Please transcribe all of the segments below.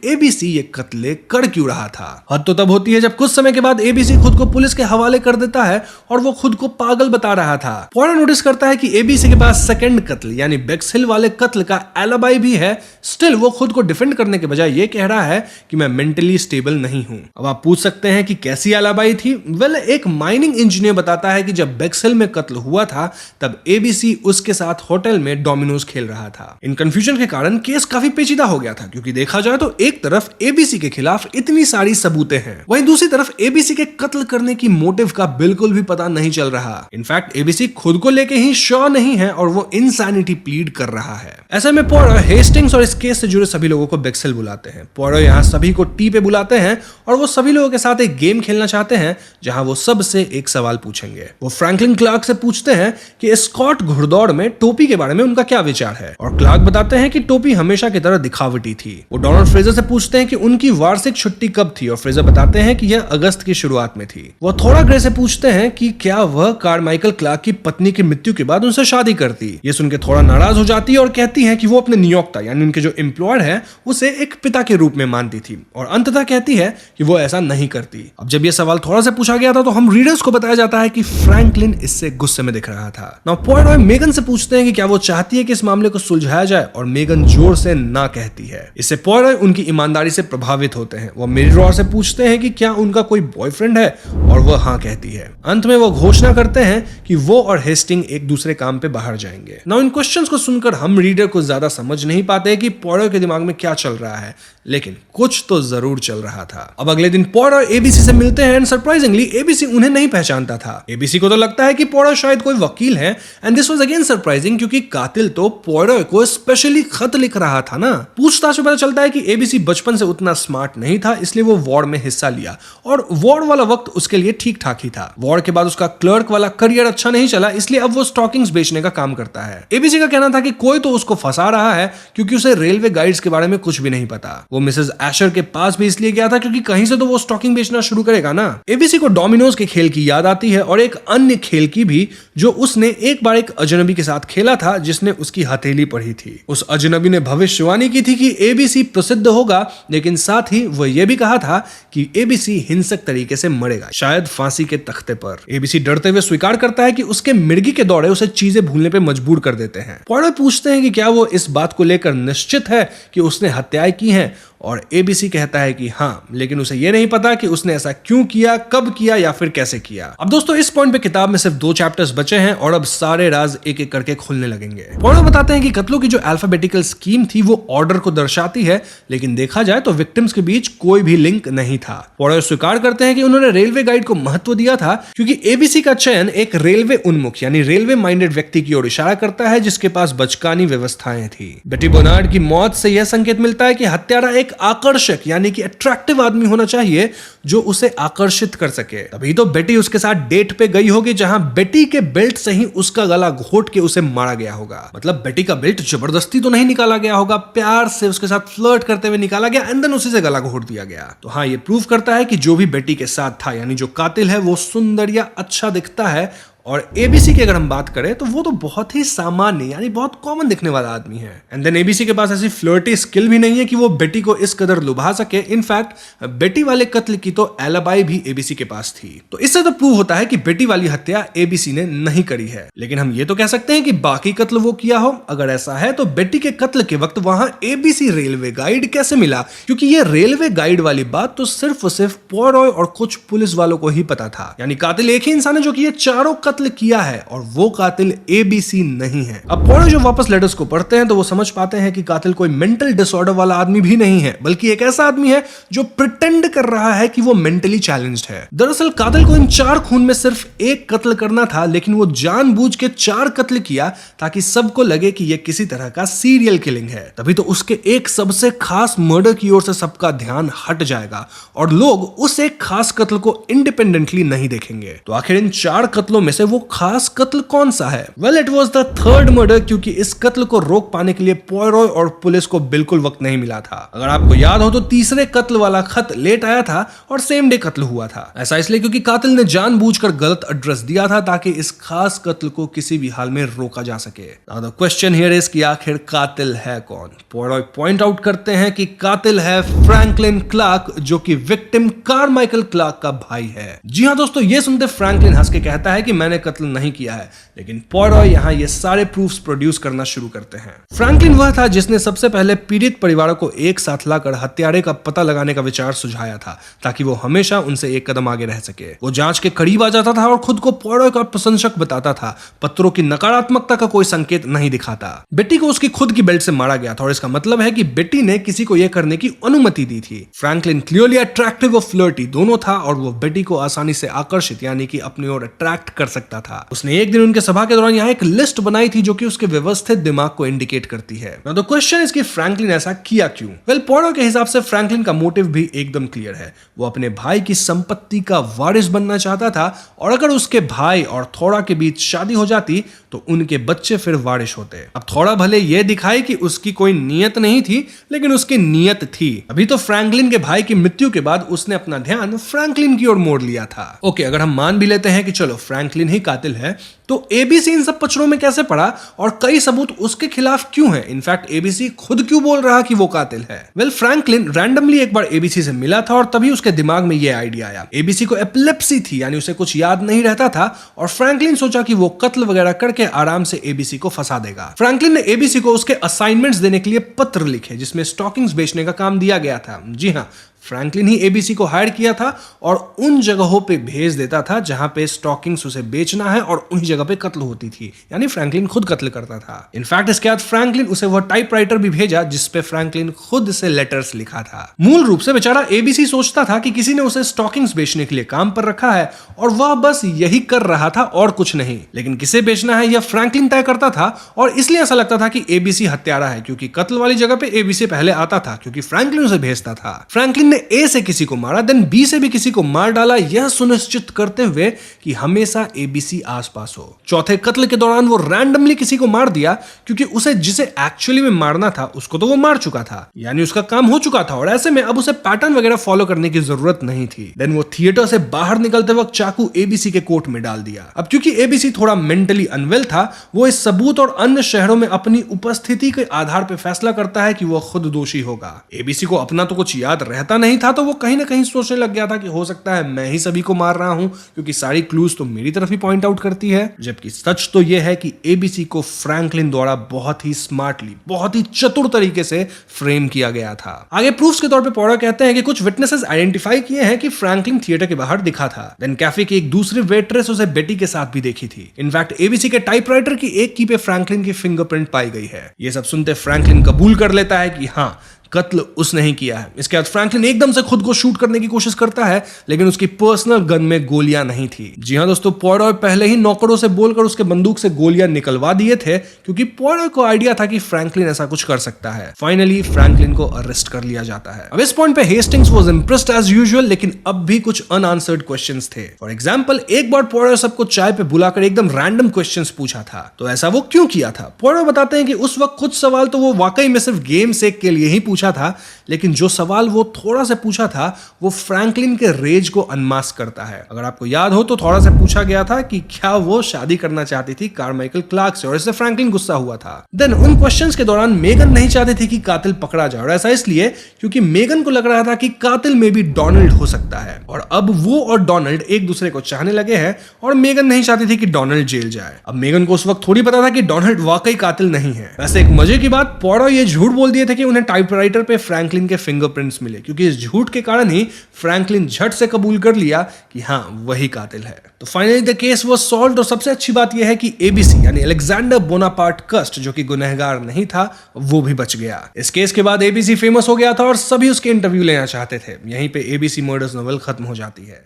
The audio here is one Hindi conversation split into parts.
एबीसी ये कत्ले कर क्यों रहा था। हद तो तब होती है जब कुछ समय के बाद एबीसी खुद को पुलिस के हवाले कर देता है और वो खुद को पागल बता रहा था। पॉयरॉय नोटिस करता है कि एबीसी के पास सेकंड कत्ल यानी बेक्स हिल वाले कत्ल का एलिबाई भी है। स्टिल वो खुद को डिफेंड करने के बजाय ये कह रहा है कि मैं मेंटली स्टेबल नहीं हूं। अब आप पूछ सकते हैं कि कैसी एलिबाई थी। वेल, एक माइनिंग इंजीनियर बताता है कि जब बेक्स हिल में कत्ल हुआ था तब एबीसी उसके साथ होटल में डोमिनोज खेल रहा था। इन कंफ्यूजन के कारण केस काफी पेचीदा हो गया था, क्योंकि देखा जाए तो एक तरफ एबीसी के खिलाफ इतनी सारी सबूतें हैं, वहीं दूसरी तरफ एबीसी के कत्ल करने की मोटिव का बिल्कुल भी पता नहीं चल रहा। इनफैक्ट एबीसी खुद को लेके ही श्योर नहीं है और वो इंसैनिटी प्लीड कर रहा है। ऐसे में पॉयरॉय हेस्टिंग्स और इस केस से जुड़े सभी लोगों को बेक्स हिल बुलाते हैं। पॉयरॉय यहाँ सभी को टी पे बुलाते हैं और वो सभी लोगों के साथ एक गेम खेलना चाहते हैं जहां वो सबसे एक सवाल पूछेंगे। वो फ्रैंकलिन क्लार्क से पूछते हैं कि स्कॉट घुड़दौड़ में टोपी के बारे में उनका क्या विचार है, और क्लार्क बताते हैं कि टोपी हमेशा की तरह दिखावटी थी। वो डोनाल्ड फ्रेजर से पूछते हैं कि उनकी वार्षिक छुट्टी कब थी, और फ्रेजर बताते हैं कि यह अगस्त की शुरुआत में थी। वो थोड़ा ग्रे से पूछते हैं कि क्या वह कारमाइकल क्लार्क की पत्नी की मृत्यु के बाद उनसे शादी करती। ये सुन के थोड़ा नाराज हो जाती है और कहती है कि वो अपने नियोक्ता यानी उनके जो एम्प्लॉयर है उसे एक पिता के रूप में मानती थी, और अंततः कहती है कि वो ऐसा नहीं करती। अब जब ये सवाल थोड़ा सा पूछा गया था तो हम रीडर्स को बताया जाता है कि फ्रैंकलिन इससे गुस्से में दिख रहा था। नाउ पॉयरॉय मेगन से पूछते हैं कि क्या वो चाहती है कि इस मामले को सुलझाया जाए, और मेगन जोर से ना कहती है। इससे पॉयरॉय उनकी ईमानदारी से प्रभावित होते हैं। वो मेरी रॉ से पूछते हैं कि क्या उनका कोई बॉयफ्रेंड है, और वह हाँ कहती है। अंत में वो घोषणा करते हैं कि वो और हेस्टिंग एक दूसरे काम पे बाहर जाएंगे। नाउ इन क्वेश्चंस को सुनकर हम रीडर को ज्यादा समझ नहीं पाते कि पॉयरॉय के दिमाग में क्या चल रहा है, लेकिन कुछ तो जरूर चल रहा था। अब अगले दिन पॉयरॉय एबीसी से मिलते हैं एंड सरप्राइजिंगली एबीसी उन्हें नहीं पहचानता था। एबीसी को तो लगता है कि पॉयरॉय शायद कोई वकील है, and this was again surprising क्योंकि कातिल तो पॉयरॉय को स्पेशली खत लिख रहा था ना। पूछताछ में पता चलता है कि एबीसी बचपन से उतना स्मार्ट नहीं था, इसलिए वो वॉर में हिस्सा लिया, और वॉर वाला वक्त उसके लिए ठीक ठाक ही था। वॉर के बाद उसका क्लर्क वाला करियर अच्छा नहीं चला, इसलिए अब वो स्टॉकिंग्स बेचने का काम करता है। एबीसी का कहना था कि कोई तो उसको फंसा रहा है क्योंकि उसे रेलवे गाइड्स के बारे में कुछ भी नहीं पता। वो मिसेस एशर के पास भी इसलिए गया था क्योंकि कहीं से तो वो स्टॉकिंग बेचना शुरू करेगा ना। एबीसी को डोमिनोज के खेल की याद आती है, और एक अन्य खेल की भी जो उसने एक बार एक अजनबी के साथ खेला था जिसने उसकी हथेली पढ़ी थी। उस अजनबी ने भविष्यवाणी की थी कि एबीसी प्रसिद्ध होगा, लेकिन साथ ही वह यह भी कहा था कि एबीसी हिंसक तरीके से मरेगा, शायद फांसी के तख्ते पर। एबीसी डरते हुए स्वीकार करता है कि उसके मिर्गी के दौरे उसे चीजें भूलने पे मजबूर कर देते हैं। पॉयरॉय पूछते हैं कि क्या वो इस बात को लेकर निश्चित है कि उसने हत्याएं की हैं, और एबीसी कहता है कि हाँ, लेकिन उसे यह नहीं पता कि उसने ऐसा क्यों किया, कब किया या फिर कैसे किया। अब दोस्तों इस पॉइंट पे किताब में सिर्फ 2 चैप्टर्स बचे हैं और अब सारे राज एक एक करके खुलने लगेंगे। पॉयरॉय बताते हैं कि कत्लों की जो अल्फाबेटिकल स्कीम थी वो ऑर्डर को दर्शाती है, लेकिन देखा जाए तो विक्टिम्स के बीच कोई भी लिंक नहीं था। पॉयरॉय स्वीकार करते हैं कि उन्होंने रेलवे गाइड को महत्व दिया था क्योंकि एबीसी का चयन एक रेलवे उन्मुख यानी रेलवे माइंडेड व्यक्ति की ओर इशारा करता है जिसके पास बचकानी व्यवस्थाएं थी। बेटी बोनार्ड की मौत से यह संकेत मिलता है कि हत्यारा एक आकर्षक यानी कि अट्रैक्टिव आदमी होना चाहिए जो उसे आकर्षित कर सके। तभी तो बेटी उसके साथ डेट पे गई होगी जहां बेटी के बेल्ट से ही उसका गला घोट के उसे मारा गया होगा। मतलब बेटी का बेल्ट जबरदस्ती तो नहीं निकाला गया होगा, प्यार से उसके साथ फ्लर्ट करते हुए निकाला गया एंड देन उसी से गला घोट दिया गया। तो हाँ, ये प्रूव करता है कि जो भी बेटी के साथ था यानी जो कातिल है वो सुंदर या अच्छा दिखता है, और एबीसी की अगर हम बात करें तो वो तो बहुत ही सामान्य यानी बहुत कॉमन दिखने वाला आदमी है। एंड देन एबीसी के पास ऐसी फ्लर्टी स्किल भी नहीं है कि वो बेटी को इस कदर लुभा सके। इनफैक्ट बेटी वाले कत्ल की तो एलिबाई भी एबीसी के पास थी। तो इससे तो प्रूव होता है कि बेटी वाली हत्या एबीसी ने नहीं करी है। लेकिन हम ये तो कह सकते हैं कि बाकी कत्ल वो किया हो। अगर ऐसा है तो बेटी के कत्ल के वक्त वहां एबीसी रेलवे गाइड कैसे मिला, क्योंकि ये रेलवे गाइड वाली बात तो सिर्फ और सिर्फ पॉयरॉय और कुछ पुलिस वालों को ही पता था। यानी कातिल एक ही इंसान है जो कि ये चारों कत्ल किया है, और वो कातिल एबीसी नहीं है। अब पॉयरॉय जो वापस लेटर्स को पढ़ते हैं तो वो समझ पाते हैं कि कातिल कोई मेंटल डिसऑर्डर वाला आदमी भी नहीं है, बल्कि एक ऐसा आदमी है जो प्रिटेंड कर रहा है कि वो मेंटली चैलेंज्ड है। दरअसल कातिल को इन 4 खून में सिर्फ एक कत्ल करना था, लेकिन वो जानबूझ के 4 कत्ल किया ताकि सबको लगे कि ये किसी तरह का सीरियल किलिंग है। तभी तो उसके एक सबसे खास मर्डर की ओर से सबका ध्यान हट जाएगा और लोग उस एक खास कत्ल को इंडिपेंडेंटली नहीं देखेंगे। तो आखिर इन 4 कत्लों में से वो खास कत्ल कौन सा है? Well, it was the third murder, क्योंकि इस कत्ल को रोक पाने के लिए पॉयरॉय और पुलिस को बिल्कुल वक्त नहीं मिला था। अगर आपको याद हो तो तीसरे कत्ल वाला खत लेट आया था और सेम डे कत्ल हुआ था। ऐसा इसलिए क्योंकि कातिल ने जानबूझकर गलत एड्रेस दिया था ताकि इस खास कत्ल को किसी भी हाल में रोका जा सके। Now the question here is कि आखिर कातिल है कौन? पॉयरॉय पॉइंट आउट करते हैं कि कातिल है फ्रैंकलिन क्लार्क, जो कि विक्टिम कारमाइकल क्लार्क का भाई है। जी हाँ दोस्तों, ये सुनते फ्रैंकलिन हंस के कहता है कि मैंने कत्ल नहीं किया है, लेकिन पॉयरॉय यहाँ ये सारे प्रूफ्स प्रोड्यूस करना शुरू करते हैं। फ्रैंकलिन वह था जिसने सबसे पहले पीड़ित परिवारों को एक साथ लाकर हत्यारे का पता लगाने का विचार सुझाया था, ताकि वो हमेशा उनसे एक कदम आगे रह सके। वो जांच के करीब आ जाता था और खुद को पॉयरॉय का प्रशंसक बताता था, पत्रों की नकारात्मकता का कोई संकेत नहीं दिखाता। बेटी को उसकी खुद की बेल्ट से मारा गया था और इसका मतलब है कि बेटी ने किसी को यह करने की अनुमति दी थी। फ्रैंकलिन क्लियरली अट्रैक्टिव और फ्लर्टी दोनों था और वो बेटी को आसानी से आकर्षित यानी कि अपनी ओर अट्रैक्ट कर सकता था। उसने एक दिन उनके सभा के दौरान यहाँ एक लिस्ट बनाई थी जो कि उसके व्यवस्थित दिमाग को इंडिकेट करती है। Now the question is कि फ्रैंकलिन ऐसा किया क्यों? वेल, पॉयरॉय के हिसाब से फ्रैंकलिन का मोटिव भी एकदम क्लियर है। वो अपने भाई की संपत्ति का वारिस बनना चाहता था और अगर उसके भाई और थोड़ा के बीच शादी हो जाती तो उनके बच्चे फिर वारिस होते। अब थोड़ा भले यह दिखाई कि उसकी कोई नियत नहीं थी, लेकिन उसकी नियत थी। अभी तो फ्रैंकलिन के भाई की मृत्यु के बाद उसने अपना ध्यान फ्रैंकलिन की ओर मोड़ लिया था। ओके, अगर हम मान भी लेते हैं कि चलो फ्रैंकलिन ही कातिल है, तो एबीसी इन सब पचड़ों में कैसे पड़ा और कई सबूत उसके खिलाफ क्यों हैं? इनफैक्ट एबीसी खुद क्यों बोल रहा कि वो कातिल है? वेल, फ्रैंकलिन रैंडमली एक बार एबीसी से मिला था और तभी उसके दिमाग में ये आइडिया आया। एबीसी को एपिलेप्सी थी, यानी उसे कुछ याद नहीं रहता था और फ्रैंकलिन सोचा कि वो कत्ल वगैरह करके आराम से एबीसी को फंसा देगा। फ्रैंकलिन ने एबीसी को उसके असाइनमेंट्स देने के लिए पत्र लिखे जिसमें स्टॉकिंग्स बेचने का काम दिया गया था। जी हाँ, फ्रैंकलिन ही एबीसी को हायर किया था और उन जगहों पे भेज देता था जहां पे स्टॉकिंग्स उसे बेचना है और उन्हीं जगह पे कत्ल होती थी, यानी फ्रैंकलिन खुद कत्ल करता था। इनफैक्ट इसके बाद फ्रैंकलिन उसे वह टाइपराइटर भी भेजा जिस पे फ्रैंकलिन खुद से लेटर्स लिखा था। मूल रूप से बेचारा एबीसी सोचता था कि किसी ने उसे स्टॉकिंग्स बेचने के लिए काम पर रखा है और वह बस यही कर रहा था और कुछ नहीं, लेकिन किसे बेचना है यह फ्रैंकलिन तय करता था और इसलिए ऐसा लगता था कि एबीसी हत्यारा है, क्योंकि कत्ल वाली जगह पे एबीसी पहले आता था क्योंकि फ्रैंकलिन उसे भेजता था। फ्रैंकलिन ए से किसी को मारा, देन बी से भी किसी को मार डाला, यह सुनिश्चित करते हुए कि हमेशा एबीसी आसपास हो। चौथे कत्ल के दौरान वो रैंडमली किसी को मार दिया क्योंकि उसे जिसे एक्चुअली में मारना था उसको तो वो मार चुका था, यानी उसका काम हो चुका था और ऐसे में अब उसे पैटर्न वगैरह फॉलो करने की जरूरत नहीं थी। देन वो थिएटर से बाहर निकलते वक्त चाकू एबीसी के कोट में डाल दिया। अब क्योंकि एबीसी थोड़ा मेंटली अनवेल था, वो इस सबूत और अन्य शहरों में अपनी उपस्थिति के आधार पर फैसला करता है कि वो खुद दोषी होगा। एबीसी को अपना तो कुछ याद रहता नहीं था, तो वो कहीं ना कहीं सोचने लग गया था कि हो सकता है मैं ही सभी को मार रहा हूं क्योंकि सारी क्लूज तो मेरी तरफ ही पॉइंट आउट करती है। जबकि सच तो यह है कि एबीसी को फ्रैंकलिन द्वारा बहुत ही स्मार्टली, बहुत ही चतुर तरीके से फ्रेम किया गया था। आगे प्रूफ्स के तौर पे पॉयरॉय कहते हैं कि कुछ विटनेसेस आइडेंटिफाई किए हैं कि फ्रैंकलिन थिएटर के बाहर दिखा था। देन कैफे की एक दूसरी वेट्रेस उसे बेटी के साथ भी देखी थी। इनफैक्ट एबीसी के टाइपराइटर की एक की पे फ्रैंकलिन की फिंगरप्रिंट पाई गई है। यह सब सुनते फ्रैंकलिन कबूल कर लेता है कि हाँ, कत्ल उसने ही किया है। इसके बाद फ्रैंकलिन एकदम से खुद को शूट करने की कोशिश करता है, लेकिन उसकी पर्सनल गन में गोलियां नहीं थी। जी हां दोस्तों, पॉयरॉय पहले ही नौकरों से बोलकर उसके बंदूक से गोलियां निकलवा दिए थे क्योंकि पॉयरॉय को आइडिया था कि फ्रैंकलिन ऐसा कुछ कर सकता है। फाइनली फ्रैंकलिन को अरेस्ट कर लिया जाता है। अब इस पॉइंट पे Hastings was impressed as usual, लेकिन अब भी कुछ अनआंसर्ड क्वेश्चंस थे। फॉर एग्जांपल, एक बार पॉयरॉय सबको चाय पे बुलाकर एकदम रैंडम क्वेश्चंस पूछा था, तो ऐसा वो क्यों किया था? पॉयरॉय बताते हैं कि उस वक्त कुछ सवाल तो वो वाकई में सिर्फ गेम सेक के लिए ही पूछा था, लेकिन जो सवाल वो थोड़ा सा पूछा था वो फ्रैंकलिन के रेज को अनमास्क करता है। अगर आपको याद हो तो थोड़ा सा पूछा गया था कि क्या वो शादी करना चाहती थी कारमाइकल क्लार्क से और इससे फ्रैंकलिन गुस्सा हुआ था। देन उन क्वेश्चंस के दौरान मेगन नहीं चाहती थी कि कातिल पकड़ा जाए और ऐसा इसलिए क्योंकि मेगन को लग रहा था कि कातिल में भी डोनाल्ड हो सकता है और अब वो और डोनाल्ड एक दूसरे को चाहने लगे हैं और मेगन नहीं चाहती थी कि डोनाल्ड जेल जाए। अब मेगन को उस वक्त थोड़ी पता था कि डोनाल्ड वाकई कातिल नहीं है। वैसे एक मजे की बात, पॉयरॉय ये झूठ बोल दिए थे कि उन्हें टाइपराइटर पे फ्रैंकलिन के फिंगरप्रिंट्स मिले, क्योंकि इस झूठ के कारण ही फ्रैंकलिन झट से कबूल कर लिया कि हाँ वही कातिल है। तो finally the case was solved और सबसे अच्छी बात यह है कि एबीसी यानी अलेक्जेंडर बोनापार्ट कस्ट, जो कि गुनहगार नहीं था, वो भी बच गया। इस केस के बाद एबीसी फेमस हो गया था और सभी उसके इंटरव्यू लेना चाहते थे। यहीं पे एबीसी मर्डर्स नॉवेल खत्म हो जाती है।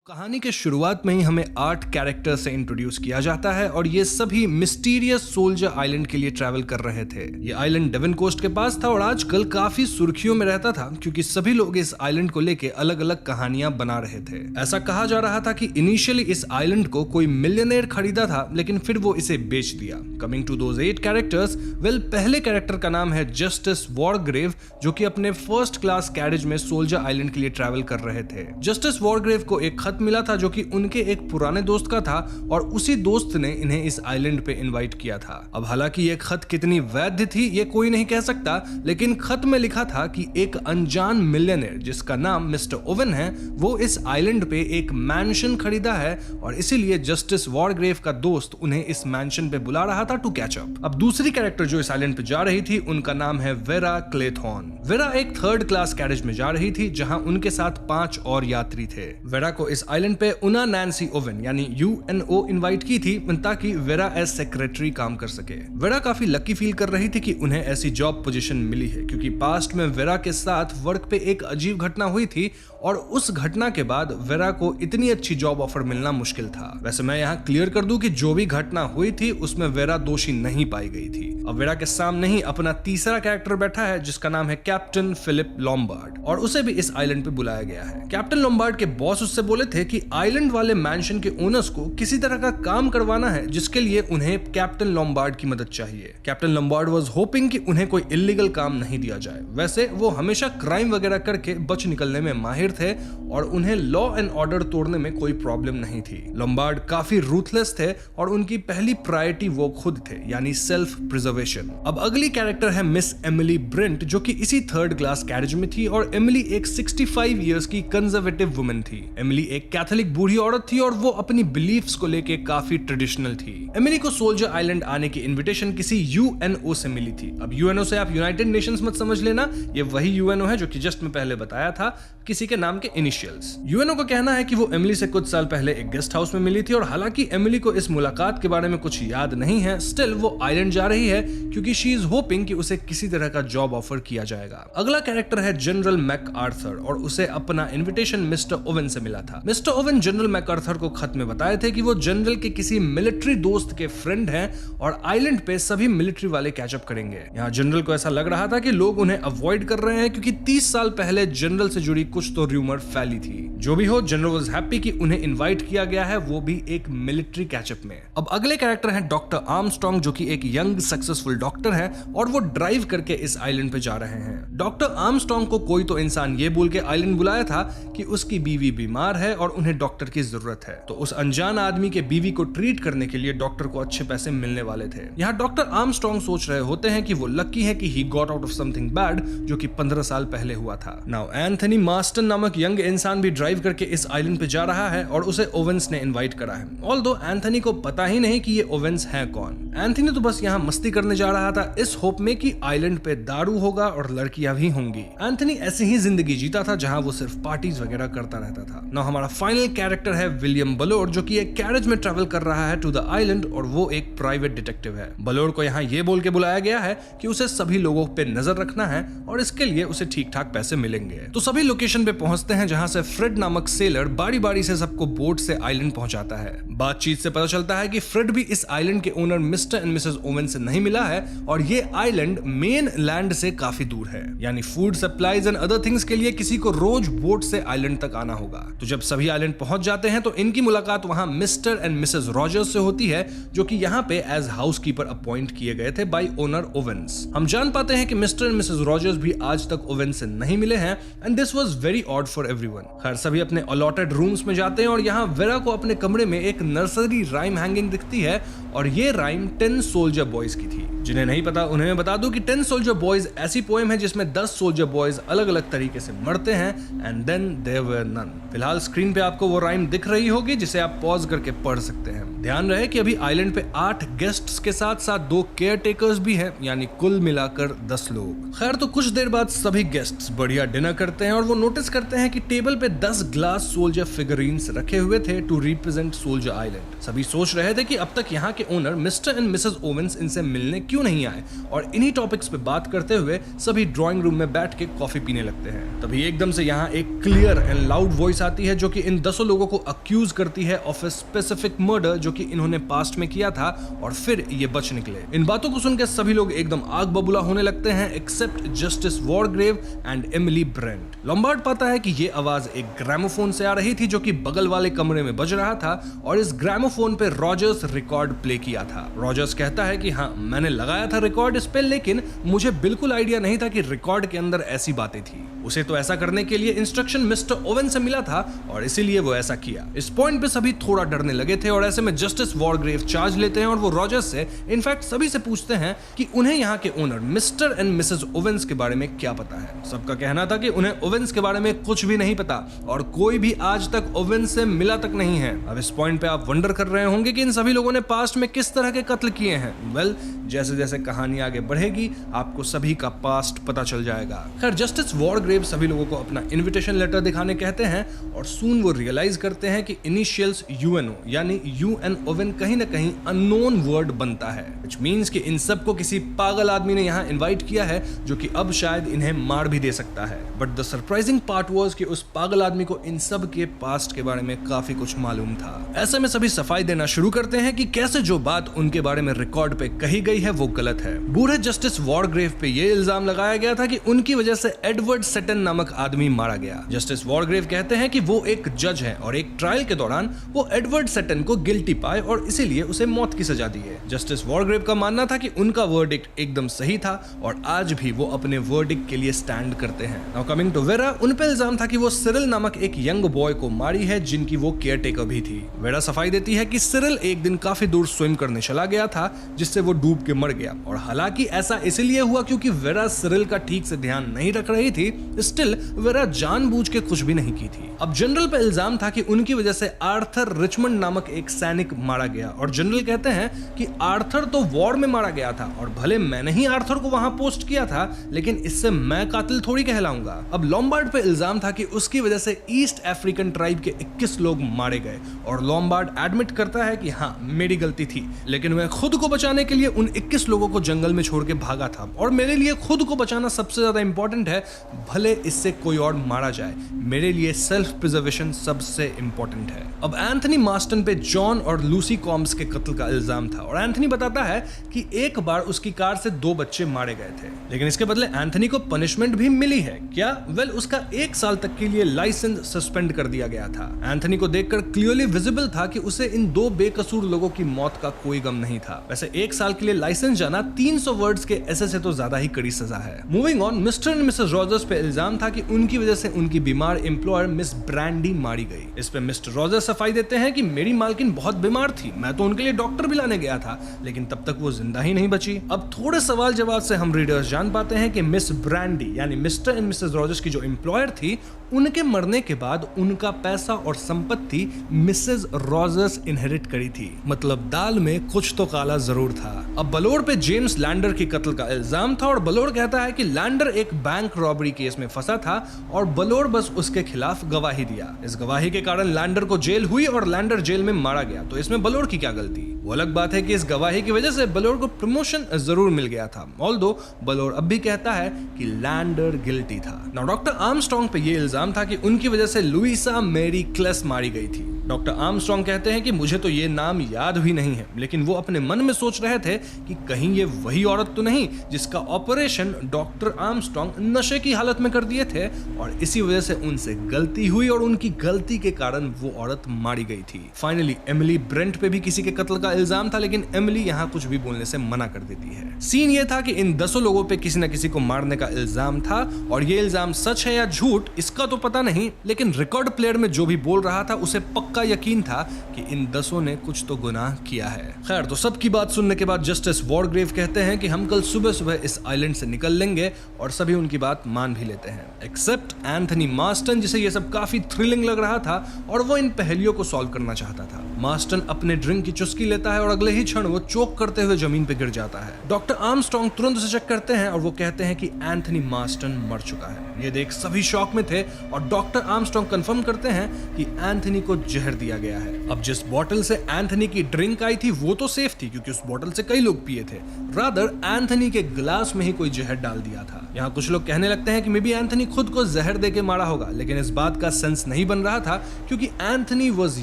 कहानी के शुरुआत में ही हमें 8 कैरेक्टर से इंट्रोड्यूस किया जाता है और ये सभी मिस्टीरियस सोल्जर आइलैंड के लिए ट्रैवल कर रहे थे। ये आइलैंड डेवन कोस्ट के पास था और आजकल काफी सुर्खियों में रहता था क्योंकि सभी लोग इस आइलैंड को लेके अलग अलग कहानियां बना रहे थे। ऐसा कहा जा रहा था कि इनिशियली इस आइलैंड को कोई मिलियनेयर खरीदा था लेकिन फिर वो इसे बेच दिया। Coming to those 8 characters, well पहले कैरेक्टर का नाम है जस्टिस वॉरग्रेव, जो कि अपने फर्स्ट क्लास कैरेज में सोल्जर आइलैंड के लिए ट्रैवल कर रहे थे। जस्टिस वॉरग्रेव को एक मिला था जो कि उनके एक पुराने दोस्त का था और उसी दोस्त ने इन्हें इस आइलैंड पे इनवाइट किया था। अब हालांकि ये खत कितनी वैध थी ये कोई नहीं कह सकता, लेकिन खत में लिखा था कि एक अनजान मिलियनेयर जिसका नाम मिस्टर ओवन है वो इस आइलैंड पे एक मैंशन खरीदा है और इसीलिए जस्टिस वॉरग्रेव का दोस्त उन्हें इस मैंशन पे बुला रहा था टू कैच अप। अब दूसरी कैरेक्टर जो इस आइलैंड पे जा रही थी उनका नाम है वेरा क्लेथॉन। वेरा एक 3rd क्लास कैरेज में जा रही थी जहां उनके साथ 5 और यात्री थे। वेरा को इस आइलैंड पे उना नैन्सी ओवन यानी UNO इनवाइट की थी ताकि वेरा एज सेक्रेटरी काम कर सके। वेरा काफी लकी फील कर रही थी कि उन्हें ऐसी जॉब पोजीशन मिली है क्योंकि पास्ट में वेरा के साथ वर्क पे एक अजीब घटना हुई थी और उस घटना के बाद वेरा को इतनी अच्छी जॉब ऑफर मिलना मुश्किल था। वैसे मैं यहाँ क्लियर कर दूं कि जो भी घटना हुई थी उसमें वेरा दोषी नहीं पाई गई थी। अब वेरा के सामने ही अपना तीसरा कैरेक्टर बैठा है जिसका नाम है कैप्टन फिलिप लॉम्बार्ड और उसे भी इस आइलैंड पे बुलाया गया है। कैप्टन लॉम्बार्ड के बॉस उससे बोले थे कि आइलैंड वाले मैंशन के ओनर्स को किसी तरह का काम करवाना है जिसके लिए उन्हें कैप्टन लॉम्बार्ड की मदद चाहिए। कैप्टन लॉम्बार्ड वाज होपिंग कि उन्हें कोई इलीगल काम नहीं दिया जाए। वैसे वो हमेशा क्राइम वगैरह करके बच निकलने में माहिर थे और उन्हें लॉ एंड ऑर्डर तोड़ने में कोई प्रॉब्लम नहीं थी। लॉम्बार्ड काफी रूथलेस थे और उनकी पहली प्रायोरिटी वो खुद थे यानी सेल्फ प्रिजर्वेशन। अब अगली कैरेक्टर है मिस एमिली ब्रिंट जो कि इसी 3rd क्लास कैरेज में थी और एमिली एक 65 इयर्स की कंजर्वेटिव वुमन थी। एमिली एक कैथोलिक बूढ़ी औरत थी और वो अपनी बिलीफ्स को लेके काफी ट्रेडिशनल थी। एमिली को सोल्जर आइलैंड आने की इनविटेशन किसी UNO से मिली थी। अब UNO से आप यूनाइटेड नेशंस मत समझ लेना, ये वही UNO है जो कि जस्ट मैं पहले बताया था, किसी के नाम के इनिशियल्स। UNO का कहना है कि वो एमिली से कुछ साल पहले एक गेस्ट हाउस में मिली थी और हालांकि एमिली को इस मुलाकात के बारे में कुछ याद नहीं है, स्टिल वो आइलैंड जा रही है क्योंकि शी इज होपिंग कि उसे किसी तरह का जॉब ऑफर किया जाएगा। अगला कैरेक्टर है जनरल मैकआर्थर और उसे अपना इन्विटेशन मिस्टर ओवन से मिला था। मिस्टर ओवन जनरल मैकआर्थर को खत में बताए थे कि वो जनरल के किसी मिलिट्री दोस्त के फ्रेंड हैं और आइलैंड पे सभी मिलिट्री वाले कैचअप करेंगे। यहाँ जनरल को ऐसा लग रहा था कि लोग उन्हें अवॉइड कर रहे हैं क्योंकि 30 साल पहले जनरल से जुड़ी कुछ तो रूमर फैली थी। जो भी हो, जनरल वाज हैप्पी कि उन्हें इनवाइट किया गया है, वो भी एक मिलिट्री कैचअप में। अब अगले कैरेक्टर हैं डॉक्टर आर्मस्ट्रांग जो कि एक यंग सक्सेसफुल डॉक्टर है और वो ड्राइव करके इस आइलैंड पे जा रहे हैं। डॉक्टर आर्मस्ट्रांग को कोई तो इंसान ये बोल के आइलैंड बुलाया था कि उसकी बीवी बीमार है और उन्हें डॉक्टर की जरूरत है, तो उस अनजान आदमी के बीवी को ट्रीट करने के लिए डॉक्टर को अच्छे पैसे मिलने वाले थे। यहाँ डॉक्टर आर्मस्ट्रांग सोच रहे होते हैं कि वो लकी है कि he got out of something bad जो कि 15 साल पहले हुआ था। नाउ एंथनी मास्टन नामक यंग इंसान भी ड्राइव करके इस आइलैंड पे जा रहा है और उसे ओवेंस ने इनवाइट करा है। ऑल्दो एंथनी को पता ही नहीं कि ये ओवेंस है कौन। एंथनी तो बस यहाँ मस्ती करने जा रहा था इस होप में कि आइलैंड पे दारू होगा और लड़कियां भी होंगी। एंथनी ऐसी ही जिंदगी जीता था जहां वो सिर्फ पार्टीज वगैरह करता रहता था। नाउ हमारा फाइनल कैरेक्टर है विलियम बलोर जो कि एक कैरेज में ट्रैवल कर रहा है टू द आइलैंड और वो एक प्राइवेट डिटेक्टिव है। बलोर को यहाँ ये बोल के बुलाया गया है कि उसे सभी लोगों पे नजर रखना है और इसके लिए उसे ठीक ठाक पैसे मिलेंगे। तो सभी लोकेशन पे पहुंचते हैं जहां से फ्रेड नामक सेलर बारी बारी से सबको बोट से आइलैंड पहुंचाता है। बातचीत से पता चलता है कि फ्रेड भी इस आइलैंड के owner mister and Mrs oven से नहीं मिला है और ये आइलैंड मेन लैंड से काफी दूर है, यानी food supplies and other things के लिए किसी को रोज बोट से आइलैंड तक आना होगा। तो जब सभी आइलैंड पहुंच जाते हैं तो इनकी मुलाकात वहां मिस्टर एंड मिसेस रॉजर्स से होती है जो कि यहाँ पे एज हाउसकीपर अपॉइंट किए गए थे बाय ओनर ओवेंस। हम जान पाते हैं कि मिस्टर एंड मिसेस रॉजर्स भी आज तक ओवेंस से नहीं मिले हैं and this was very odd for everyone. खैर सभी अपने अलॉटेड रूम्स में जाते हैं और यहाँ वेरा को अपने कमरे में एक नर्सरी राइम हैंगिंग दिखती है और ये राइम 10 सोल्जर बॉयज की थी। जिन्हें नहीं पता उन्हें मैं बता दूं कि 10 सोल्जर बॉयज ऐसी पोएम है जिसमें 10 सोल्जर बॉयज अलग अलग तरीके से मरते हैं and then there were none. फिलहाल स्क्रीन पे आपको वो राइम दिख रही होगी जिसे आप पॉज करके पढ़ सकते हैं। ध्यान रहे कि अभी आइलैंड पे 8 गेस्ट्स के साथ साथ 2 केयर टेकर्स भी हैं, यानी कुल मिलाकर 10 लोग। खैर तो कुछ देर बाद सभी गेस्ट्स बढ़िया डिनर करते हैं और वो नोटिस करते हैं कि टेबल पे 10 ग्लास सोल्जर फिगरीन्स रखे हुए थे टू रिप्रेजेंट सोल्जर आइलैंड। सभी सोच रहे थे कि अब तक यहाँ के owner mister and Mrs Owens इनसे मिलने क्यों नहीं आए, और इन्हीं टॉपिक्स पे बात करते हुए सभी ड्राइंग रूम में बैठ के कॉफी पीने लगते हैं। तभी एकदम से यहाँ एक क्लियर एंड लाउड वॉइस आती है जो कि इन 10 लोगों को अक्यूज करती है ऑफ ए स्पेसिफिक मर्डर जो कि इन्होंने पास्ट में किया था, और फिर ये बच निकले। इन बातों को सुनकर सभी लोग एकदम आग बबूला होने लगते हैं except justice Wargrave and Emily Brent. Lombard पाता है कि ये आवाज एक ग्रामोफोन से आ रही थी जो कि बगल वाले कमरे में बज रहा था, और इस ग्रामोफोन पे रॉजर्स रिकॉर्ड प्ले किया था। रॉजर्स कहता है कि हाँ, मैंने लगाया था रिकॉर्ड इस पे, लेकिन मुझे बिल्कुल आइडिया नहीं था कि रिकॉर्ड के अंदर ऐसी बातें थी। उसे तो ऐसा करने के लिए इंस्ट्रक्शन मिस्टर ओवन से मिला था और इसीलिए वो ऐसा किया। इस पॉइंट पे सभी थोड़ा डरने लगे थे, और ऐसे में जस्टिस वॉरग्रेव चार्ज लेते हैं और वो रॉजर्स से, इनफैक्ट सभी से पूछते हैं कि उन्हें यहाँ के owner mister and Mrs Owens के बारे में क्या पता है। सबका कहना था कि उन्हें ओवेंस के बारे में कुछ भी नहीं पता, और कोई भी आज तक ओवेंस से मिला तक नहीं है। अब इस पॉइंट पे आप वंडर कर रहे होंगे कि इन सभी लोगों ने पास्ट में किस तरह के कत्ल किए हैं। वेल, जैसे जैसे कहानी आगे बढ़ेगी आपको सभी का पास्ट पता चल जाएगा। खैर, जस्टिस वॉरग्रेव सभी लोगों को अपना इनविटेशन लेटर दिखाने कहते हैं, और सून वो रियलाइज करते हैं कि इनिशियल्स यूएनओ यानी यूएन ओवेन कहीं ना कहीं अननोन वर्ड बनता है, व्हिच मींस कि इन सबको किसी पागल आदमी ने यहाँ इनवाइट किया है जो कि अब शायद इन्हें मार भी दे सकता है। But the surprising part was कि उस पागल आदमी को इन सब के पास्ट के बारे में काफी कुछ मालूम था। ऐसे में सभी सफाई देना शुरू करते हैं कि कैसे जो बात उनके बारे में रिकॉर्ड पे कही गई है वो गलत है। बूढ़े जस्टिस वॉरग्रेव पे ये इल्जाम लगाया गया था कि उनकी वजह से एडवर्ड सेटन नामक आदमी मारा गया। जस्टिस वॉरग्रेव कहते हैं कि वो एक जज है और एक ट्रायल के दौरान वो एडवर्ड सेटन को गिल्टी पाए और इसीलिए उसे मौत की सजा दी है। जस्टिस वॉरग्रेव का मानना था कि उनका वर्डिक्ट एकदम सही था और आज भी वो अपने वर्डिक्ट के लिए स्टैंड करते हैं। नाउ कमिंग टू वेरा, उन पे इल्जाम था कि वो सिरिल नामक एक यंग बॉय को मारी है जिनकी वो केयर टेकर भी थी। वेरा सफाई देती है कि सिरिल एक दिन काफी दूर स्विम करने चला गया था जिससे वो डूब के मर गया, और हालांकि ऐसा इसलिए हुआ क्योंकि वेरा सिरिल का ठीक से ध्यान नहीं रख रही थी, स्टिल वेरा जानबूझ के कुछ भी नहीं की थी। अब जनरल पे इल्जाम था कि उनकी वजह से आर्थर रिचमंड नामक एक सैनिक मारा गया, और जनरल कहते हैं कि आर्थर तो वॉर में मारा गया था और भले मैंने ही आर्थर को वहां पोस्ट किया था, लेकिन इससे मैं कातिल थोड़ी कहलाऊंगा। अब लॉम्बार्ड पे इल्जाम था कि उसकी वजह से ईस्ट अफ्रीकन ट्राइब के 21 लोग मारे गए, और लॉम्बार्ड एडमिट करता है कि हाँ, मेरी गलती थी, लेकिन मैं खुद को बचाने के लिए उन 21 लोगों को जंगल में छोड़ के भागा था, और मेरे लिए खुद को बचाना सबसे ज्यादा इंपॉर्टेंट है, भले इससे कोई और मारा जाए, मेरे लिए सेल्फ प्रिजर्वेशन सबसे इंपॉर्टेंट है। अब एंथनी मास्टन पे जॉन और लूसी कॉम्स के कत्ल का इल्जाम था, और एंथनी बताता है कि एक बार उसकी कार से 2 बच्चे मारे गए थे, लेकिन इसके बदले एंथनी को पनिशमेंट भी मिली है। क्या? वेल, उसका 1 साल तक के लिए लाइसेंस सस्पेंड कर दिया गया था। एंथनी को देखकर क्लियरली विजिबल था कि उसे इन 2 बेकसूर लोगों की मौत का कोई गम नहीं था। वैसे 1 साल के लिए लाइसेंस जाना 300 वर्ड्स के ऐसे से तो ज्यादा ही कड़ी सजा है। Moving on, mister and Mrs Rogers पे इल्जाम था कि उनकी वजह से उनकी बीमार एम्प्लॉयर मिस ब्रांडी मारी गई। इस पे मिस्टर रॉजर्स सफाई देते हैं कि मेरी मालकिन बहुत बीमार थी, मैं तो उनके लिए डॉक्टर भी लाने गया था, लेकिन तब तक वो जिंदा ही नहीं बची। अब थोड़े सवाल जवाब से हम रीडर्स जान पाते हैं कि मिस ब्रांडी यानी मिस्टर एंड मिसेस रॉजर्स की जो एम्प्लॉयर थी, उनके मरने के बाद उनका पैसा और संपत्ति मिसेस रॉजर्स इनहेरिट करी थी। मतलब दाल में कुछ तो काला जरूर था। अब बलोर पे जेम्स लैंडर की कत्ल का इल्जाम था, और बलोर कहता है कि लैंडर एक बैंक रॉबरी केस में फंसा था और बलोर बस उसके खिलाफ गवाही दिया। इस गवाही के कारण लैंडर को जेल हुई और लैंडर जेल में मारा गया, तो इसमें बलोर की क्या गलती? वो अलग बात है कि इस गवाही की वजह से बलोर को प्रमोशन जरूर मिल गया था, ऑल्दो बलोर अब भी कहता है कि लैंडर गिल्टी था। नाउ डॉक्टर आर्मस्ट्रांग पे ये इल्जाम था कि उनकी वजह से लुइसा मेरी क्लेस मारी गई थी। डॉक्टर आर्मस्ट्रांग कहते हैं कि मुझे तो ये नाम याद भी नहीं है, लेकिन वो अपने मन में सोच रहे थे कि कहीं ये वही औरत तो नहीं जिसका ऑपरेशन डॉक्टर आर्मस्ट्रांग नशे की हालत में कर दिए थे, और इसी वजह से उनसे गलती हुई और उनकी गलती के कारण वो औरत मारी गई थी। फाइनली एमिली ब्रेंट पे भी किसी के कत्ल का इल्जाम था, लेकिन एमिली यहाँ कुछ भी बोलने से मना कर देती है। सीन ये था कि इन 10 लोगों पे किसी न किसी को मारने का इल्जाम था, और ये इल्जाम सच है या झूठ इसका तो पता नहीं, लेकिन रिकॉर्ड प्लेयर में जो भी बोल रहा था उसे पक्का यकीन था कि इन 10 ने कुछ तो गुनाह किया है। खैर, तो सबकी बात सुनने के बाद जस्टिस वॉरग्रेव कहते हैं कि हम कल सुबह सुबह इस आइलैंड से निकल लेंगे, और सभी उनकी बात मान भी लेते हैं एक्सेप्ट एंथनी मास्टन, जिसे ये सब काफी थ्रिलिंग लग रहा था और वो इन पहेलियों को सॉल्व करना चाहता था। मास्टन अपने ड्रिंक की चुस्की लेता है और अगले ही क्षण वो चोक करते हुए जमीन पे गिर जाता है। डॉक्टर आर्मस्ट्रांग तुरंत उसे चेक करते हैं और वो कहते हैं कि एंथनी मास्टन मर चुका है। ये देख सभी शॉक में थे और डॉक्टर आर्मस्ट्रांग कंफर्म करते हैं कि एंथनी को जहर दिया गया है। अब जिस बोतल से एंथनी की ड्रिंक आई थी वो तो सेफ थी क्योंकि उस बोतल से कई लोग पिए थे, रादर एंथनी के ग्लास में ही कोई जहर डाल दिया था। यहाँ कुछ लोग कहने लगते हैं कि मे बी एंथनी खुद को जहर देके मारा होगा, लेकिन इस बात का सेंस नहीं बन रहा था क्योंकि Anthony was